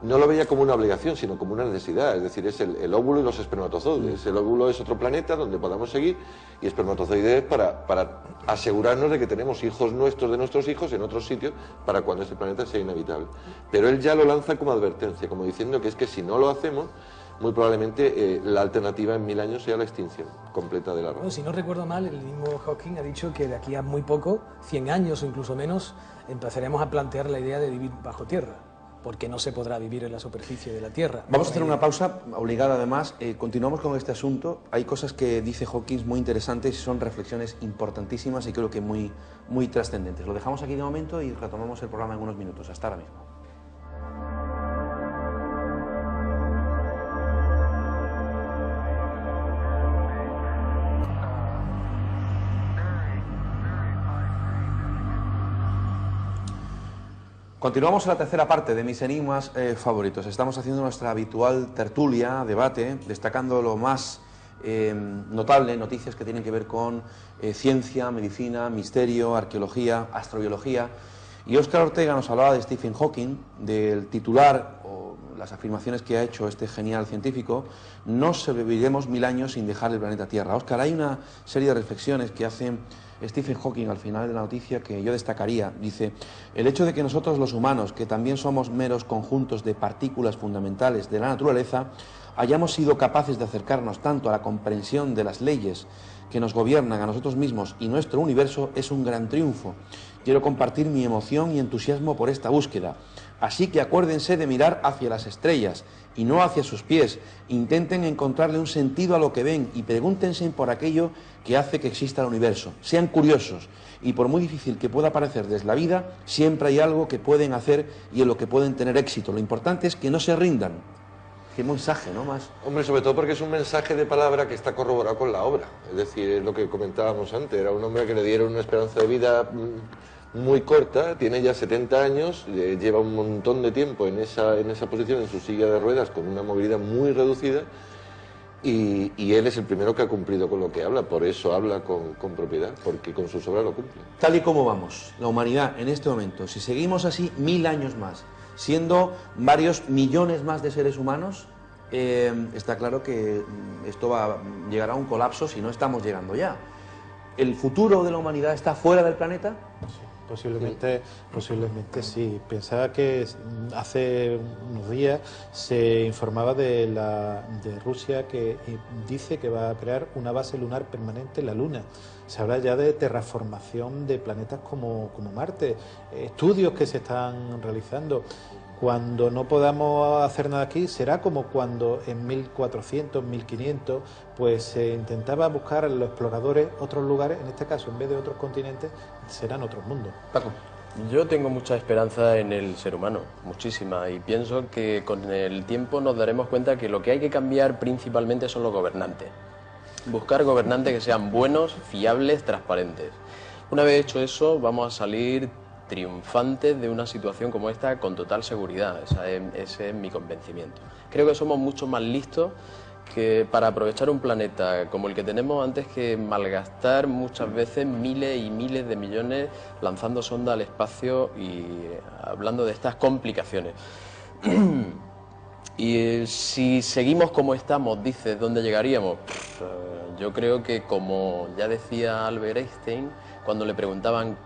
no lo veía como una obligación, sino como una necesidad. Es decir, es el óvulo y los espermatozoides. El óvulo es otro planeta donde podamos seguir y espermatozoides para asegurarnos de que tenemos hijos nuestros de nuestros hijos en otros sitios para cuando ese planeta sea inhabitable. Pero él ya lo lanza como advertencia, como diciendo que es que si no lo hacemos, muy probablemente la alternativa en 1000 años sea la extinción completa de la raza. Bueno, si no recuerdo mal, el mismo Hawking ha dicho que de aquí a muy poco, 100 años o incluso menos, empezaremos a plantear la idea de vivir bajo tierra, porque no se podrá vivir en la superficie de la Tierra. Vamos a hacer una pausa obligada además. Continuamos con este asunto. Hay cosas que dice Hawking muy interesantes y son reflexiones importantísimas y creo que muy trascendentes. Lo dejamos aquí de momento y retomamos el programa en unos minutos. Hasta ahora mismo. Continuamos en la tercera parte de mis enigmas favoritos. Estamos haciendo nuestra habitual tertulia, debate, destacando lo más notable, noticias que tienen que ver con ciencia, medicina, misterio, arqueología, astrobiología. Y Óscar Ortega nos hablaba de Stephen Hawking, del titular o las afirmaciones que ha hecho este genial científico: no sobreviviremos 1000 años sin dejar el planeta Tierra. Óscar, hay una serie de reflexiones que hace Stephen Hawking al final de la noticia que yo destacaría. Dice: el hecho de que nosotros los humanos, que también somos meros conjuntos de partículas fundamentales de la naturaleza, hayamos sido capaces de acercarnos tanto a la comprensión de las leyes que nos gobiernan a nosotros mismos y nuestro universo es un gran triunfo. Quiero compartir mi emoción y entusiasmo por esta búsqueda. Así que acuérdense de mirar hacia las estrellas y no hacia sus pies. Intenten encontrarle un sentido a lo que ven y pregúntense por aquello que hace que exista el universo. Sean curiosos y, por muy difícil que pueda parecerles la vida, siempre hay algo que pueden hacer y en lo que pueden tener éxito. Lo importante es que no se rindan. Qué mensaje, ¿no? Más. Hombre, sobre todo porque es un mensaje de palabra que está corroborado con la obra. Es decir, es lo que comentábamos antes. Era un hombre que le dieron una esperanza de vida muy corta, tiene ya 70 años, lleva un montón de tiempo en esa posición, en su silla de ruedas, con una movilidad muy reducida, y él es el primero que ha cumplido con lo que habla. Por eso habla con propiedad, porque con sus obras lo cumple. Tal y como vamos, la humanidad en este momento, si seguimos así 1000 años más, siendo varios millones más de seres humanos, está claro que esto llegará a un colapso si no estamos llegando ya. ¿El futuro de la humanidad está fuera del planeta? Sí, posiblemente sí. Pensaba que hace unos días se informaba de Rusia, que dice que va a crear una base lunar permanente en la Luna. Se habla ya de terraformación de planetas como Marte, estudios que se están realizando. Cuando no podamos hacer nada aquí, será como cuando en 1400, 1500, pues se intentaba buscar a los exploradores otros lugares, en este caso, en vez de otros continentes, serán otros mundos. Paco. Yo tengo mucha esperanza en el ser humano, muchísima, y pienso que con el tiempo nos daremos cuenta que lo que hay que cambiar principalmente son los gobernantes. Buscar gobernantes que sean buenos, fiables, transparentes. Una vez hecho eso, vamos a salir triunfantes de una situación como esta con total seguridad. Ese es mi convencimiento. Creo que somos mucho más listos que para aprovechar un planeta como el que tenemos, antes que malgastar muchas veces miles y miles de millones lanzando sonda al espacio y hablando de estas complicaciones. Y si seguimos como estamos, dices, ¿dónde llegaríamos? Yo creo que, como ya decía Albert Einstein, cuando le preguntaban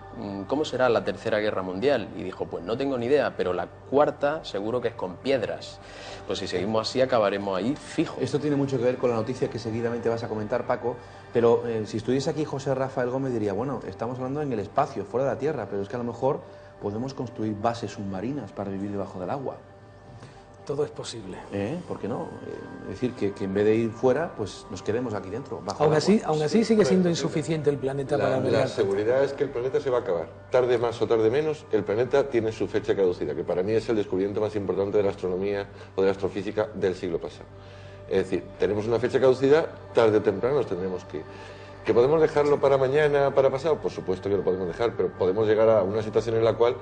¿cómo será la tercera guerra mundial? Y dijo, pues no tengo ni idea, pero la cuarta seguro que es con piedras. Pues si seguimos así acabaremos ahí fijo. Esto tiene mucho que ver con la noticia que seguidamente vas a comentar, Paco, pero si estuviese aquí José Rafael Gómez diría, bueno, estamos hablando en el espacio, fuera de la Tierra, pero es que a lo mejor podemos construir bases submarinas para vivir debajo del agua. Todo es posible. ¿Por qué no? Es decir, que en vez de ir fuera, pues nos quedemos aquí dentro, bajo Aún el así, agua. aún así sigue siendo insuficiente el planeta para albergar. La seguridad es que el planeta se va a acabar. Tarde más o tarde menos, el planeta tiene su fecha caducida, que para mí es el descubrimiento más importante de la astronomía o de la astrofísica del siglo pasado. Es decir, tenemos una fecha caducidad, tarde o temprano nos tendremos que ir. ¿Que podemos dejarlo para mañana, para pasado? Por supuesto que lo podemos dejar, pero podemos llegar a una situación en la cual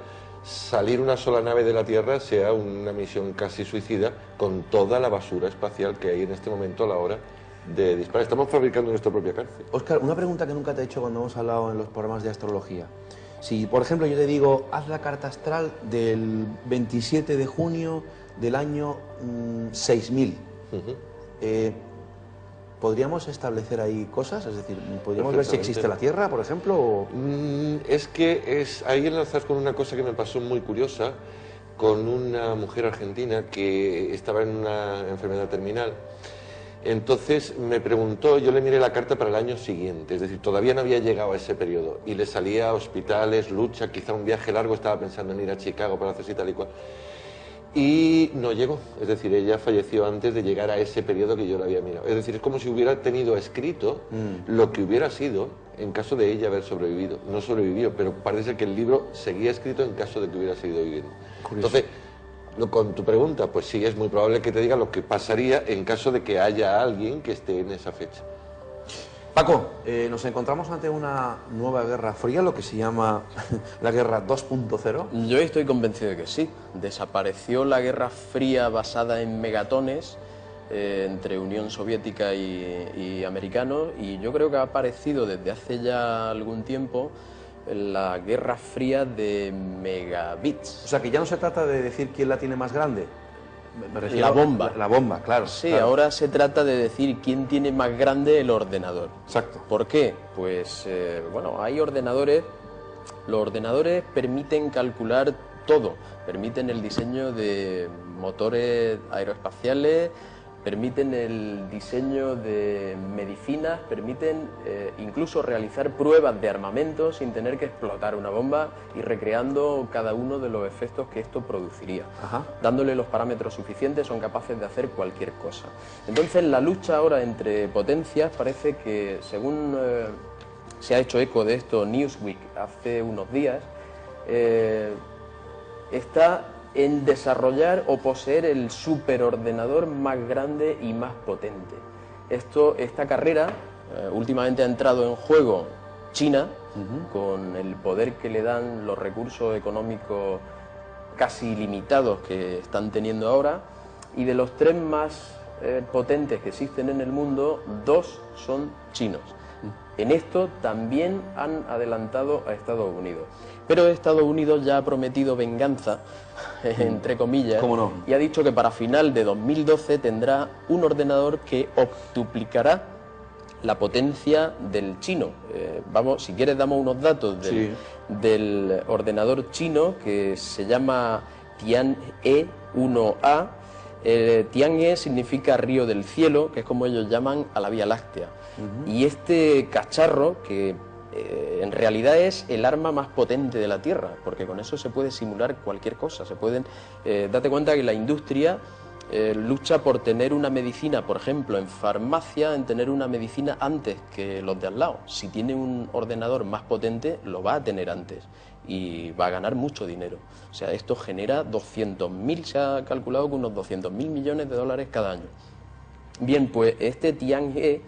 salir una sola nave de la Tierra sea una misión casi suicida, con toda la basura espacial que hay en este momento a la hora de disparar. Estamos fabricando nuestra propia cárcel. Óscar, una pregunta que nunca te he hecho cuando hemos hablado en los programas de astrología. Si, por ejemplo, yo te digo, haz la carta astral del 27 de junio del año 6000, ¿podríamos establecer ahí cosas? Es decir, ¿podríamos ver si existe la Tierra, por ejemplo? O... Es que ahí enlazas con una cosa que me pasó muy curiosa, con una mujer argentina que estaba en una enfermedad terminal. Entonces me preguntó, yo le miré la carta para el año siguiente, es decir, todavía no había llegado a ese periodo, y le salía a hospitales, lucha, quizá un viaje largo, estaba pensando en ir a Chicago para hacerse tal y cual. Y no llegó, es decir, ella falleció antes de llegar a ese periodo que yo le había mirado. Es decir, es como si hubiera tenido escrito lo que hubiera sido en caso de ella haber sobrevivido. No sobrevivió, pero parece que el libro seguía escrito en caso de que hubiera seguido viviendo. Curioso. Entonces, con tu pregunta, pues sí, es muy probable que te diga lo que pasaría en caso de que haya alguien que esté en esa fecha. Paco, nos encontramos ante una nueva guerra fría, lo que se llama la guerra 2.0. Yo estoy convencido de que sí. Desapareció la guerra fría basada en megatones entre Unión Soviética y americanos, y yo creo que ha aparecido desde hace ya algún tiempo la Guerra Fría de megabits. O sea, que ya no se trata de decir quién la tiene más grande. Me refiero La bomba. La bomba, claro. Sí, claro. ahora se trata de decir quién tiene más grande el ordenador. Exacto. ¿Por qué? Pues, bueno, hay ordenadores. Los ordenadores permiten calcular todo. Permiten el diseño de motores aeroespaciales, permiten el diseño de medicinas, permiten incluso realizar pruebas de armamento sin tener que explotar una bomba y recreando cada uno de los efectos que esto produciría. Ajá. Dándole los parámetros suficientes son capaces de hacer cualquier cosa. Entonces la lucha ahora entre potencias parece que, según se ha hecho eco de esto Newsweek hace unos días, está en desarrollar o poseer el superordenador más grande y más potente. Esta carrera últimamente ha entrado en juego China, con el poder que le dan los recursos económicos casi ilimitados que están teniendo ahora, y de los tres más potentes que existen en el mundo, dos son chinos. En esto también han adelantado a Estados Unidos. Pero Estados Unidos ya ha prometido venganza, entre comillas, ¿Cómo no? y ha dicho que para final de 2012 tendrá un ordenador que octuplicará la potencia del chino. Vamos, si quieres damos unos datos del ordenador chino, que se llama Tianhe 1A. Tianhe significa río del cielo, que es como ellos llaman a la Vía Láctea. Y este cacharro, que en realidad es el arma más potente de la Tierra, porque con eso se puede simular cualquier cosa. Date cuenta que la industria lucha por tener una medicina, por ejemplo, en farmacia, en tener una medicina antes que los de al lado. Si tiene un ordenador más potente, lo va a tener antes y va a ganar mucho dinero. O sea, esto genera 200.000, se ha calculado que unos 200.000 millones de dólares cada año. Bien, pues este Tianhe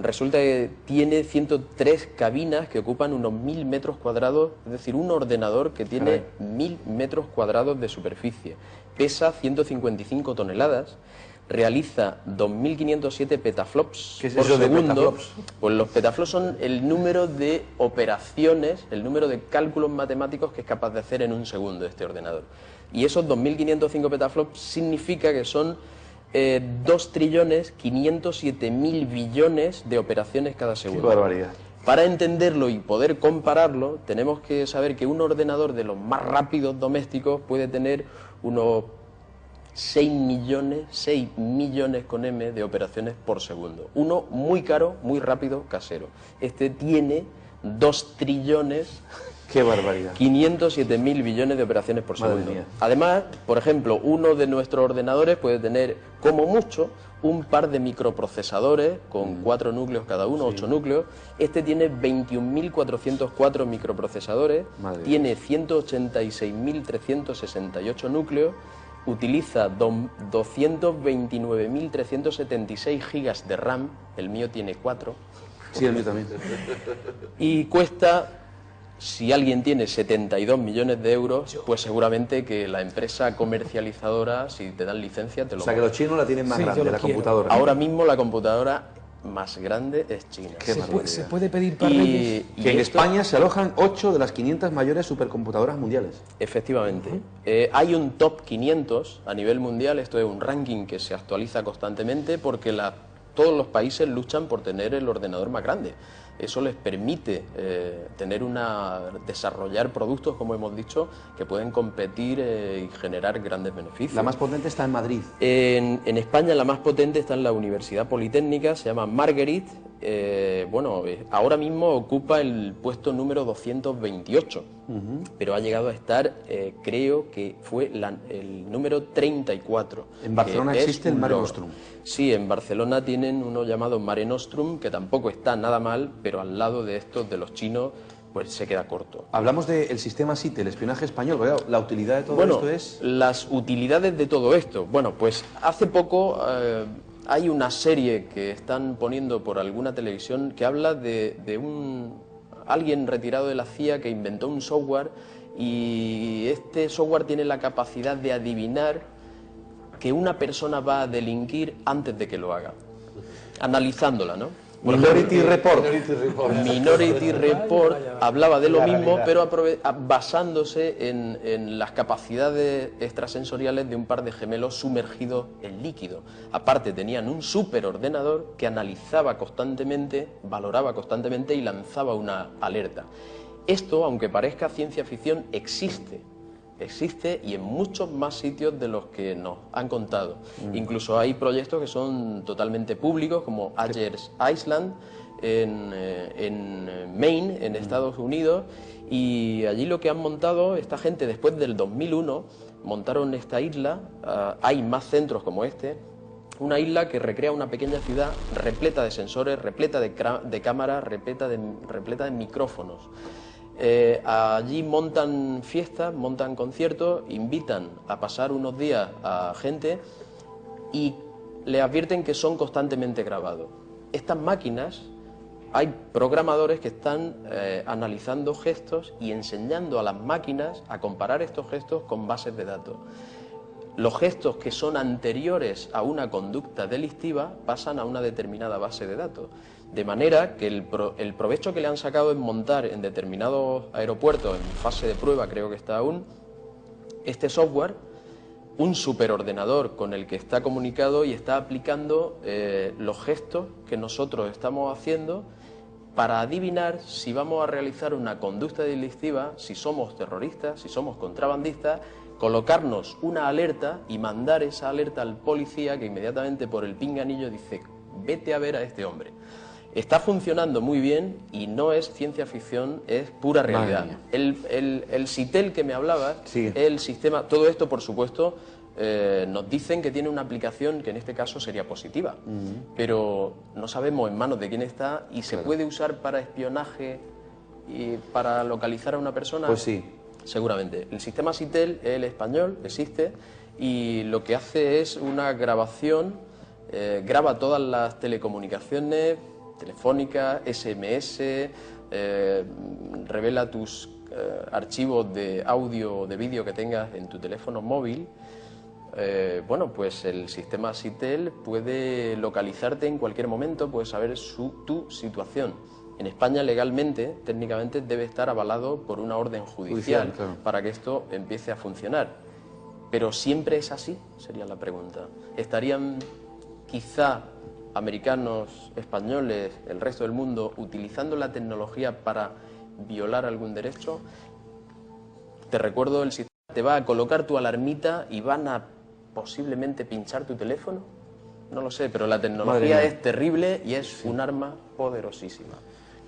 resulta que tiene 103 cabinas que ocupan unos 1.000 metros cuadrados, es decir, un ordenador que tiene 1.000 metros cuadrados de superficie, pesa 155 toneladas, realiza 2.507 petaflops ¿Qué es por eso de segundo. petaflops? Pues los petaflops son el número de operaciones, el número de cálculos matemáticos que es capaz de hacer en un segundo este ordenador. Y esos 2.505 petaflops significa que son 2.507.000 billones de operaciones cada segundo. Qué barbaridad. Para entenderlo y poder compararlo, tenemos que saber que un ordenador de los más rápidos domésticos puede tener unos 6 millones con M de operaciones por segundo. Uno muy caro, muy rápido, casero. Este tiene 2 trillones... Qué barbaridad. 507.000 billones de operaciones por Madre segundo. mía. Además, por ejemplo, uno de nuestros ordenadores puede tener, como mucho, un par de microprocesadores con 4 núcleos cada uno, 8 núcleos. Este tiene 21.404 microprocesadores, tiene 186.368 núcleos, utiliza 229.376 gigas de RAM, el mío tiene 4. Sí, el mío también. Y cuesta... Si alguien tiene 72 millones de euros, pues seguramente que la empresa comercializadora, si te dan licencia, te lo... O sea, que los chinos la tienen más grande, la computadora. Ahora mismo la computadora más grande es China. Se puede pedir para Reyes. Que en España se alojan 8 de las 500 mayores supercomputadoras mundiales. Efectivamente. Hay un top 500 a nivel mundial. Esto es un ranking que se actualiza constantemente porque todos los países luchan por tener el ordenador más grande. Eso les permite desarrollar productos, como hemos dicho, que pueden competir y generar grandes beneficios. La más potente está en Madrid. En España la más potente está en la Universidad Politécnica, se llama Margarit. Ahora mismo ocupa el puesto número 228, pero ha llegado a estar, creo que fue el número 34. En Barcelona existe el Mare Nostrum. Sí, en Barcelona tienen uno llamado Mare Nostrum, que tampoco está nada mal, pero al lado de estos, de los chinos, pues se queda corto. Hablamos del sistema SITE, el espionaje español. Claro, la utilidad de todo esto es... Las utilidades de todo esto. Bueno, pues hace poco hay una serie que están poniendo por alguna televisión que habla de alguien retirado de la CIA que inventó un software, y este software tiene la capacidad de adivinar que una persona va a delinquir antes de que lo haga, analizándola, ¿no? Minority Report. Minority Report hablaba de lo mismo, pero basándose en las capacidades extrasensoriales de un par de gemelos sumergidos en líquido. Aparte, tenían un superordenador que analizaba constantemente, valoraba constantemente y lanzaba una alerta. Esto, aunque parezca ciencia ficción, existe y en muchos más sitios de los que nos han contado. Incluso hay proyectos que son totalmente públicos, como Ayers Island en Maine, en Estados Unidos, y allí lo que han montado esta gente después del 2001, montaron esta isla. Hay más centros como este, una isla que recrea una pequeña ciudad repleta de sensores, repleta de cámaras, repleta de micrófonos. Allí montan fiestas, montan conciertos, invitan a pasar unos días a gente y le advierten que son constantemente grabados. Estas máquinas, hay programadores que están analizando gestos y enseñando a las máquinas a comparar estos gestos con bases de datos. Los gestos que son anteriores a una conducta delictiva pasan a una determinada base de datos. De manera que el provecho que le han sacado es montar en determinados aeropuertos, en fase de prueba creo que está aún, este software, un superordenador con el que está comunicado y está aplicando los gestos que nosotros estamos haciendo para adivinar si vamos a realizar una conducta delictiva, si somos terroristas, si somos contrabandistas, colocarnos una alerta y mandar esa alerta al policía que inmediatamente por el pinganillo dice: vete a ver a este hombre. Está funcionando muy bien y no es ciencia ficción, es pura realidad. El SITEL que me hablabas, sí, el sistema, todo esto por supuesto nos dicen que tiene una aplicación que en este caso sería positiva, pero no sabemos en manos de quién está y se puede usar para espionaje y para localizar a una persona. Pues sí. Seguramente. El sistema SITEL, el español, existe y lo que hace es una grabación, graba todas las telecomunicaciones, telefónicas, SMS, revela tus archivos de audio o de vídeo que tengas en tu teléfono móvil. Bueno, pues el sistema SITEL puede localizarte en cualquier momento, puede saber tu situación. En España legalmente, técnicamente, debe estar avalado por una orden judicial claro, para que esto empiece a funcionar. Pero ¿siempre es así? Sería la pregunta. ¿Estarían quizá americanos, españoles, el resto del mundo, utilizando la tecnología para violar algún derecho? Te recuerdo, el sistema te va a colocar tu alarmita y van a posiblemente pinchar tu teléfono. No lo sé, pero la tecnología es terrible y es un arma poderosísima.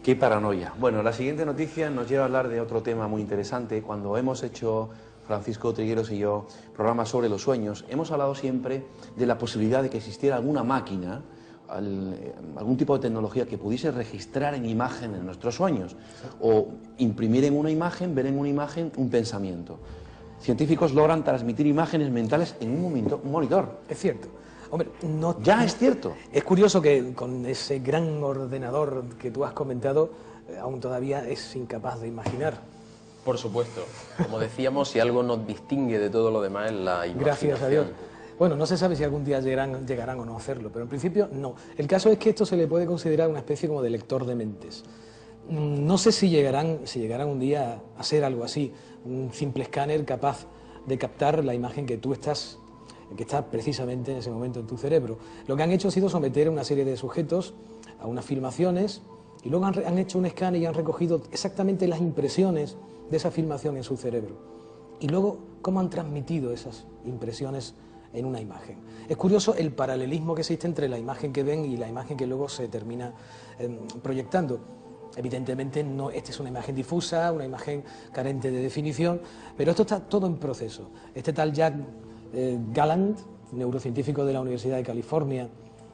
Qué paranoia. Bueno, la siguiente noticia nos lleva a hablar de otro tema muy interesante. Cuando hemos hecho, Francisco Trigueros y yo, programas sobre los sueños, hemos hablado siempre de la posibilidad de que existiera alguna máquina, algún tipo de tecnología que pudiese registrar en imagen en nuestros sueños o imprimir en una imagen, ver en una imagen un pensamiento. Científicos logran transmitir imágenes mentales en un monitor. Es cierto. Hombre, no, ya es cierto. Es curioso que con ese gran ordenador que tú has comentado, aún todavía es incapaz de imaginar. Por supuesto. Como decíamos, si algo nos distingue de todo lo demás es la imaginación. Gracias a Dios. Bueno, no se sabe si algún día llegarán o no a hacerlo, pero en principio no. El caso es que esto se le puede considerar una especie como de lector de mentes. No sé si llegarán un día a ser algo así, un simple escáner capaz de captar la imagen que tú estás que está precisamente en ese momento en tu cerebro. Lo que han hecho ha sido someter a una serie de sujetos a unas filmaciones y luego han hecho un escáner y han recogido exactamente las impresiones de esa filmación en su cerebro. Y luego, cómo han transmitido esas impresiones en una imagen. Es curioso el paralelismo que existe entre la imagen que ven y la imagen que luego se termina proyectando. Evidentemente, no, esta es una imagen difusa, una imagen carente de definición, pero esto está todo en proceso. Este tal Jack Gallant, neurocientífico de la Universidad de California,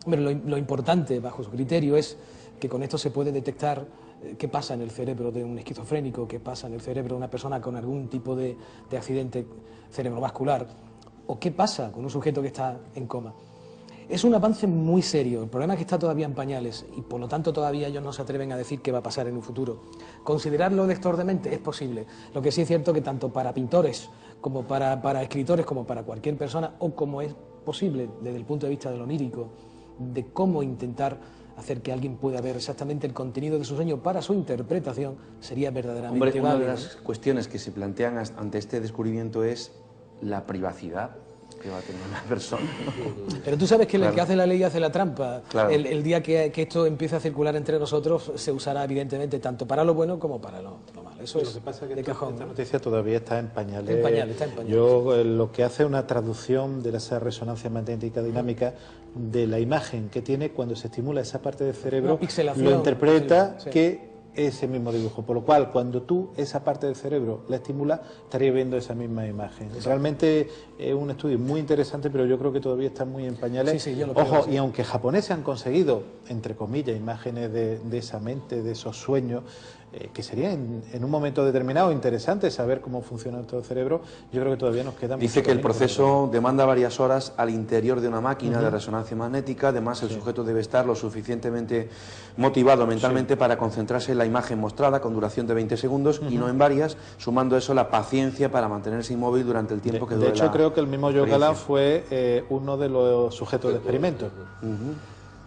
lo importante bajo su criterio es que con esto se puede detectar qué pasa en el cerebro de un esquizofrénico, qué pasa en el cerebro de una persona con algún tipo de accidente cerebrovascular, o qué pasa con un sujeto que está en coma. Es un avance muy serio. El problema es que está todavía en pañales y por lo tanto todavía ellos no se atreven a decir qué va a pasar en un futuro. Considerarlo lector de mente es posible. Lo que sí es cierto que tanto para pintores como para escritores, como para cualquier persona, o como es posible desde el punto de vista de lo onírico, de cómo intentar hacer que alguien pueda ver exactamente el contenido de su sueño para su interpretación, sería verdaderamente Hombre, una de válido. las cuestiones que se plantean ante este descubrimiento es la privacidad que va a tener una persona, ¿no? Pero tú sabes que Claro. el que hace la ley hace la trampa. Claro. El día que esto empiece a circular entre nosotros se usará evidentemente tanto para lo bueno como para lo malo. Eso Lo es que pasa es que de cajón. esta ¿no? noticia todavía está en pañales. Está en pañales. Yo lo que hace una traducción de esa resonancia magnética dinámica de la imagen que tiene cuando se estimula esa parte del cerebro, Una pixelación, lo interpreta sí. que ese mismo dibujo, por lo cual cuando tú esa parte del cerebro la estimulas estarías viendo esa misma imagen. Realmente es un estudio muy interesante, pero yo creo que todavía está muy en pañales. Sí, yo lo creo, Ojo, sí. y aunque japoneses han conseguido, entre comillas, imágenes de esa mente, de esos sueños, que sería en un momento determinado interesante saber cómo funciona todo el cerebro, yo creo que todavía nos queda Dice mucho que el camino por proceso demanda varias horas al interior de una máquina de resonancia magnética. Además, el sujeto debe estar lo suficientemente motivado mentalmente para concentrarse en la imagen mostrada con duración de 20 segundos y no en varias, sumando eso la paciencia para mantenerse inmóvil durante el tiempo que dure De hecho, la creo que el mismo Joe Galán experiencia. fue uno de los sujetos de experimento.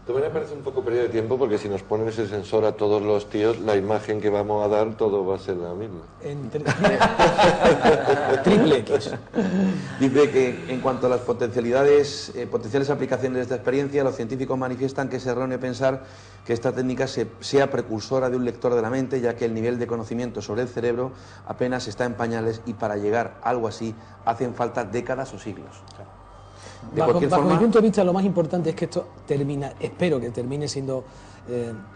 También me parece un poco pérdida de tiempo porque si nos ponen ese sensor a todos los tíos, la imagen que vamos a dar todo va a ser la misma. Triple X. Dice que en cuanto a las potencialidades, potenciales aplicaciones de esta experiencia, los científicos manifiestan que es erróneo pensar que esta técnica sea precursora de un lector de la mente, ya que el nivel de conocimiento sobre el cerebro apenas está en pañales y para llegar a algo así hacen falta décadas o siglos. De Bajo cualquier mi forma, punto de vista, lo más importante es que esto espero que termine siendo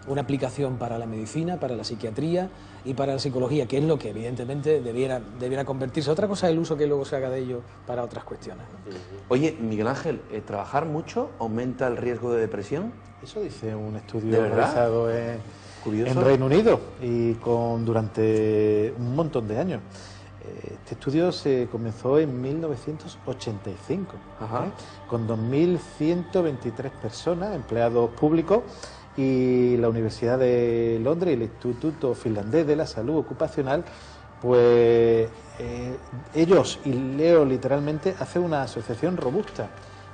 una aplicación para la medicina, para la psiquiatría y para la psicología, que es lo que evidentemente debiera convertirse. Otra cosa es el uso que luego se haga de ello para otras cuestiones, ¿no? oye, Miguel Ángel, ¿trabajar mucho aumenta el riesgo de depresión? Eso dice un estudio ¿De verdad? realizado Curioso. en Reino Unido y durante un montón de años. Este estudio se comenzó en 1985, Ajá. con 2.123 personas, empleados públicos, y la Universidad de Londres y el Instituto Finlandés de la Salud Ocupacional, pues ellos, y leo literalmente, hacen una asociación robusta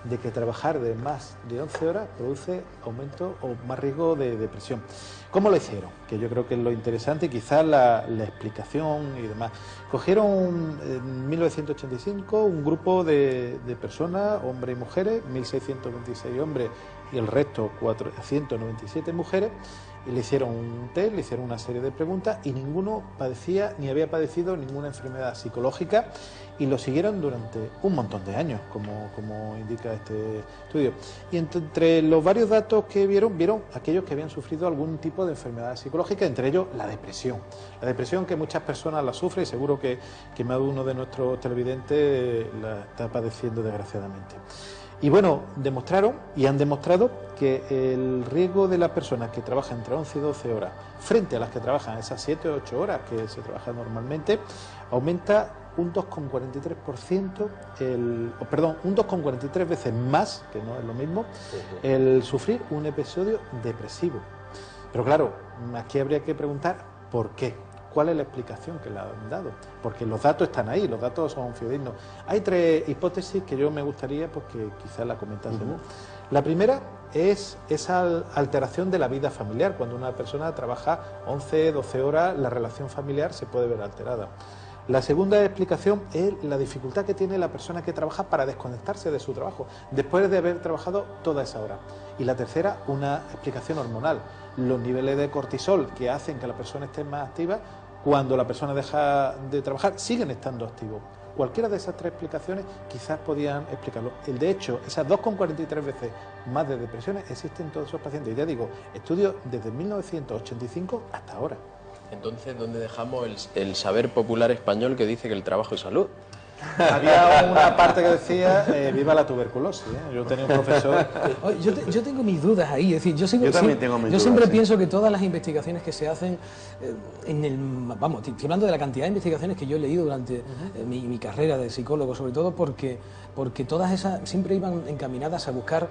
de que trabajar de más de 11 horas produce aumento o más riesgo de depresión. ¿Cómo lo hicieron? Que yo creo que es lo interesante y quizás la explicación y demás. Cogieron en 1985 un grupo de personas, hombres y mujeres, 1.626 hombres y el resto 497 mujeres, y le hicieron un test, le hicieron una serie de preguntas y ninguno padecía ni había padecido ninguna enfermedad psicológica y lo siguieron durante un montón de años, como indica este estudio. Y entre los varios datos que vieron aquellos que habían sufrido algún tipo de enfermedad psicológica, entre ellos la depresión. La depresión que muchas personas la sufren y seguro que más de uno de nuestros televidentes la está padeciendo desgraciadamente. Y bueno, demostraron y han demostrado que el riesgo de las personas que trabajan entre 11 y 12 horas frente a las que trabajan esas 7 o 8 horas que se trabaja normalmente aumenta un 2,43%, un 2,43 veces más, que no es lo mismo, el sufrir un episodio depresivo. Pero claro, aquí habría que preguntar ¿por qué? ¿Cuál es la explicación que le han dado? Porque los datos están ahí, los datos son fidedignos. Hay tres hipótesis que yo me gustaría que quizás la comentásemos. La primera es esa alteración de la vida familiar. Cuando una persona trabaja 11, 12 horas, la relación familiar se puede ver alterada. La segunda explicación es la dificultad que tiene la persona que trabaja para desconectarse de su trabajo, después de haber trabajado toda esa hora. Y la tercera, una explicación hormonal. Los niveles de cortisol que hacen que la persona esté más activa, cuando la persona deja de trabajar, siguen estando activos. Cualquiera de esas tres explicaciones quizás podían explicarlo. De hecho, esas 2,43 veces más de depresiones existen en todos esos pacientes. Y ya digo, estudios desde 1985 hasta ahora. Entonces, ¿dónde dejamos el saber popular español que dice que el trabajo es salud? Había una parte que decía viva la tuberculosis. Yo tenía un profesor. Oye, yo tengo mis dudas ahí, es decir, yo también tengo mis yo dudas, siempre sí. pienso que todas las investigaciones que se hacen estoy hablando de la cantidad de investigaciones que yo he leído durante mi carrera de psicólogo, sobre todo porque todas esas siempre iban encaminadas a buscar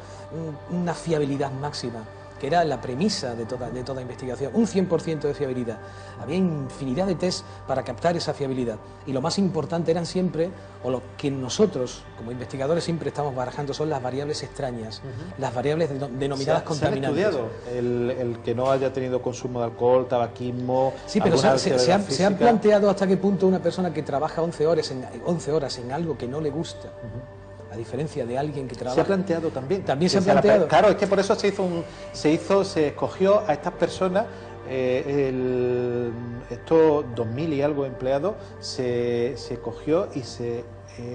una fiabilidad máxima, que era la premisa de toda investigación, un 100% de fiabilidad. Había infinidad de test para captar esa fiabilidad y lo más importante eran siempre, o lo que nosotros como investigadores siempre estamos barajando, son las variables extrañas, las variables denominadas contaminantes. ¿Se han estudiado el que no haya tenido consumo de alcohol, tabaquismo? Sí, pero se han planteado hasta qué punto una persona que trabaja 11 horas en algo que no le gusta, a diferencia de alguien que trabaja... Se ha planteado también. También se ha planteado. Claro, es que por eso se escogió a estas personas, estos 2000 y algo empleados, se cogió y se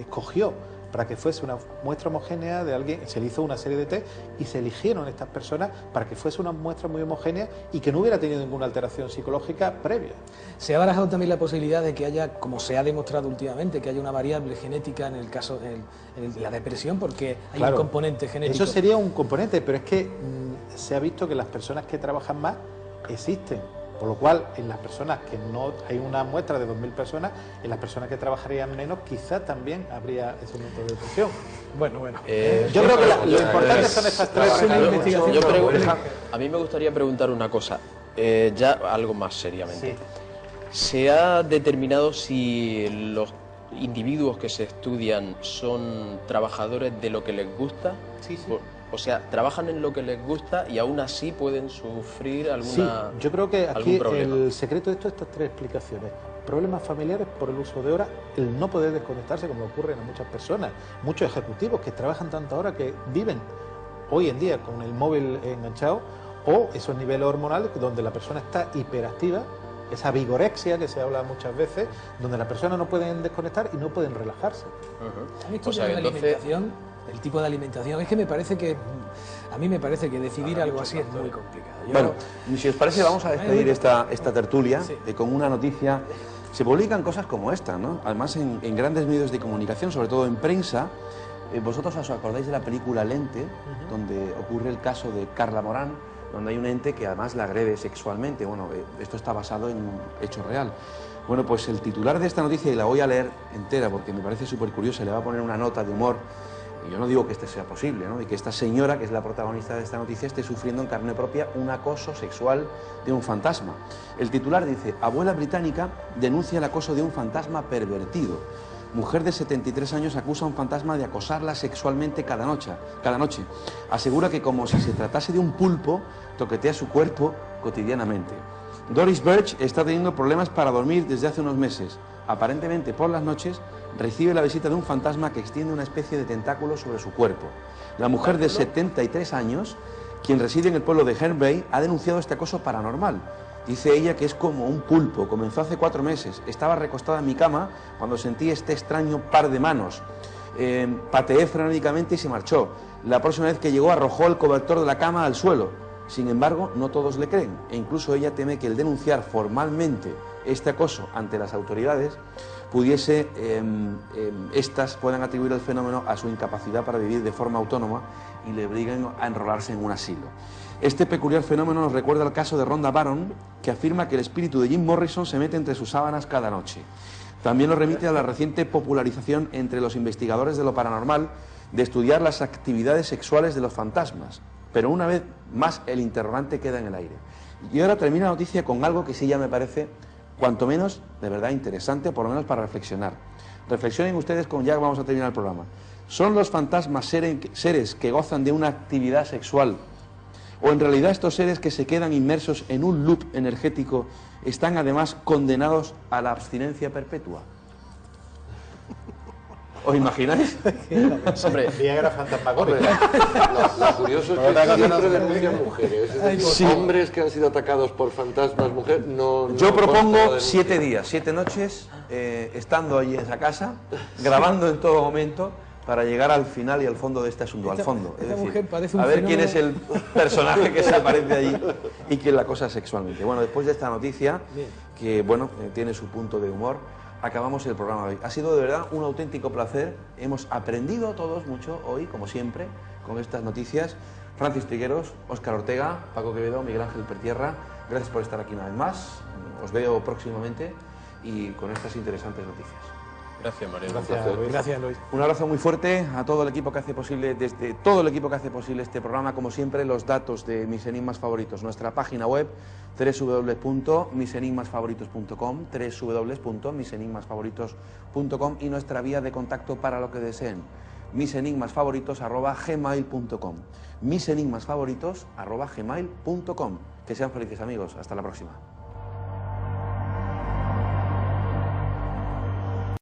escogió para que fuese una muestra homogénea de alguien. Se le hizo una serie de test y se eligieron estas personas para que fuese una muestra muy homogénea y que no hubiera tenido ninguna alteración psicológica previa. Se ha barajado también la posibilidad de que haya, como se ha demostrado últimamente, que haya una variable genética en el caso de la depresión, porque hay un componente genético. Eso sería un componente, pero es que se ha visto que las personas que trabajan más existen. Por lo cual, en las personas que no hay una muestra de 2000 personas, en las personas que trabarían menos, quizá también habría ese aumento de depresión. Bueno. Yo creo que lo importante son estas tres investigaciones. A mí me gustaría preguntar una cosa, ya algo más seriamente. ¿Se ha determinado si los individuos que se estudian son trabajadores de lo que les gusta? Sí. O sea, trabajan en lo que les gusta y aún así pueden sufrir alguna... Sí, yo creo que aquí el secreto de esto, estas tres explicaciones. Problemas familiares por el uso de horas, el no poder desconectarse, como ocurre a muchas personas, muchos ejecutivos que trabajan tanta hora que viven hoy en día con el móvil enganchado, o esos niveles hormonales donde la persona está hiperactiva, esa vigorexia que se habla muchas veces, donde las personas no pueden desconectar y no pueden relajarse. O sea, el tipo de alimentación, es que a mí me parece que decidir algo así es muy complicado. Bueno, si os parece, vamos a despedir esta tertulia con una noticia. Se publican cosas como esta, ¿no? Además en grandes medios de comunicación, sobre todo en prensa. Vosotros os acordáis de la película Lente, donde ocurre el caso de Carla Morán, donde hay un ente que además la agrede sexualmente. Bueno, esto está basado en un hecho real. Bueno, pues el titular de esta noticia, y la voy a leer entera porque me parece súper curiosa, le va a poner una nota de humor. Y yo no digo que este sea posible, ¿no? Y que esta señora, que es la protagonista de esta noticia, esté sufriendo en carne propia un acoso sexual de un fantasma. El titular dice: abuela británica denuncia el acoso de un fantasma pervertido. Mujer de 73 años acusa a un fantasma de acosarla sexualmente cada noche. Asegura que, como si se tratase de un pulpo, toquetea su cuerpo cotidianamente. Doris Birch está teniendo problemas para dormir desde hace unos meses. Aparentemente, por las noches, recibe la visita de un fantasma que extiende una especie de tentáculo sobre su cuerpo. La mujer de 73 años, quien reside en el pueblo de Herne Bay, ha denunciado este acoso paranormal. Dice ella que es como un pulpo. Comenzó hace 4 meses. Estaba recostada en mi cama cuando sentí este extraño par de manos. Pateé frenéticamente y se marchó. La próxima vez que llegó arrojó el cobertor de la cama al suelo. Sin embargo, no todos le creen, e incluso ella teme que el denunciar formalmente este acoso ante las autoridades estas puedan atribuir el fenómeno a su incapacidad para vivir de forma autónoma y le obliguen a enrolarse en un asilo. Este peculiar fenómeno nos recuerda al caso de Rhonda Barron, que afirma que el espíritu de Jim Morrison se mete entre sus sábanas cada noche. También nos remite a la reciente popularización entre los investigadores de lo paranormal de estudiar las actividades sexuales de los fantasmas. Pero una vez más el interrogante queda en el aire. Y ahora termina la noticia con algo que sí ya me parece cuanto menos de verdad interesante, por lo menos para reflexionar. Reflexionen ustedes, ya vamos a terminar el programa. ¿Son los fantasmas seres que gozan de una actividad sexual? ¿O en realidad estos seres que se quedan inmersos en un loop energético están además condenados a la abstinencia perpetua? ¿Os imagináis? Hombre, Viagra fantasmagórica. Lo curioso es que siempre denuncian mujeres. Es decir, hombres que han sido atacados por fantasmas, mujeres, no... Yo propongo 7 días, 7 noches, estando allí en esa casa, grabando en todo momento, para llegar al final y al fondo de este asunto, al fondo. Es decir, a ver quién es el personaje que se aparece allí y quién la acosa sexualmente. Bueno, después de esta noticia, que bueno, tiene su punto de humor, acabamos el programa de hoy. Ha sido de verdad un auténtico placer. Hemos aprendido todos mucho hoy, como siempre, con estas noticias. Francis Trigueros, Óscar Ortega, Paco Quevedo, Miguel Ángel Pertierra, gracias por estar aquí una vez más. Os veo próximamente y con estas interesantes noticias. Gracias, Mariano. Gracias, Luis. Un abrazo muy fuerte a todo el equipo que hace posible, desde todo el equipo que hace posible este programa, como siempre, los datos de Mis Enigmas Favoritos, nuestra página web www.misenigmasfavoritos.com, www.misenigmasfavoritos.com y nuestra vía de contacto para lo que deseen, misenigmasfavoritos@gmail.com, misenigmasfavoritos@gmail.com. Que sean felices, amigos. Hasta la próxima.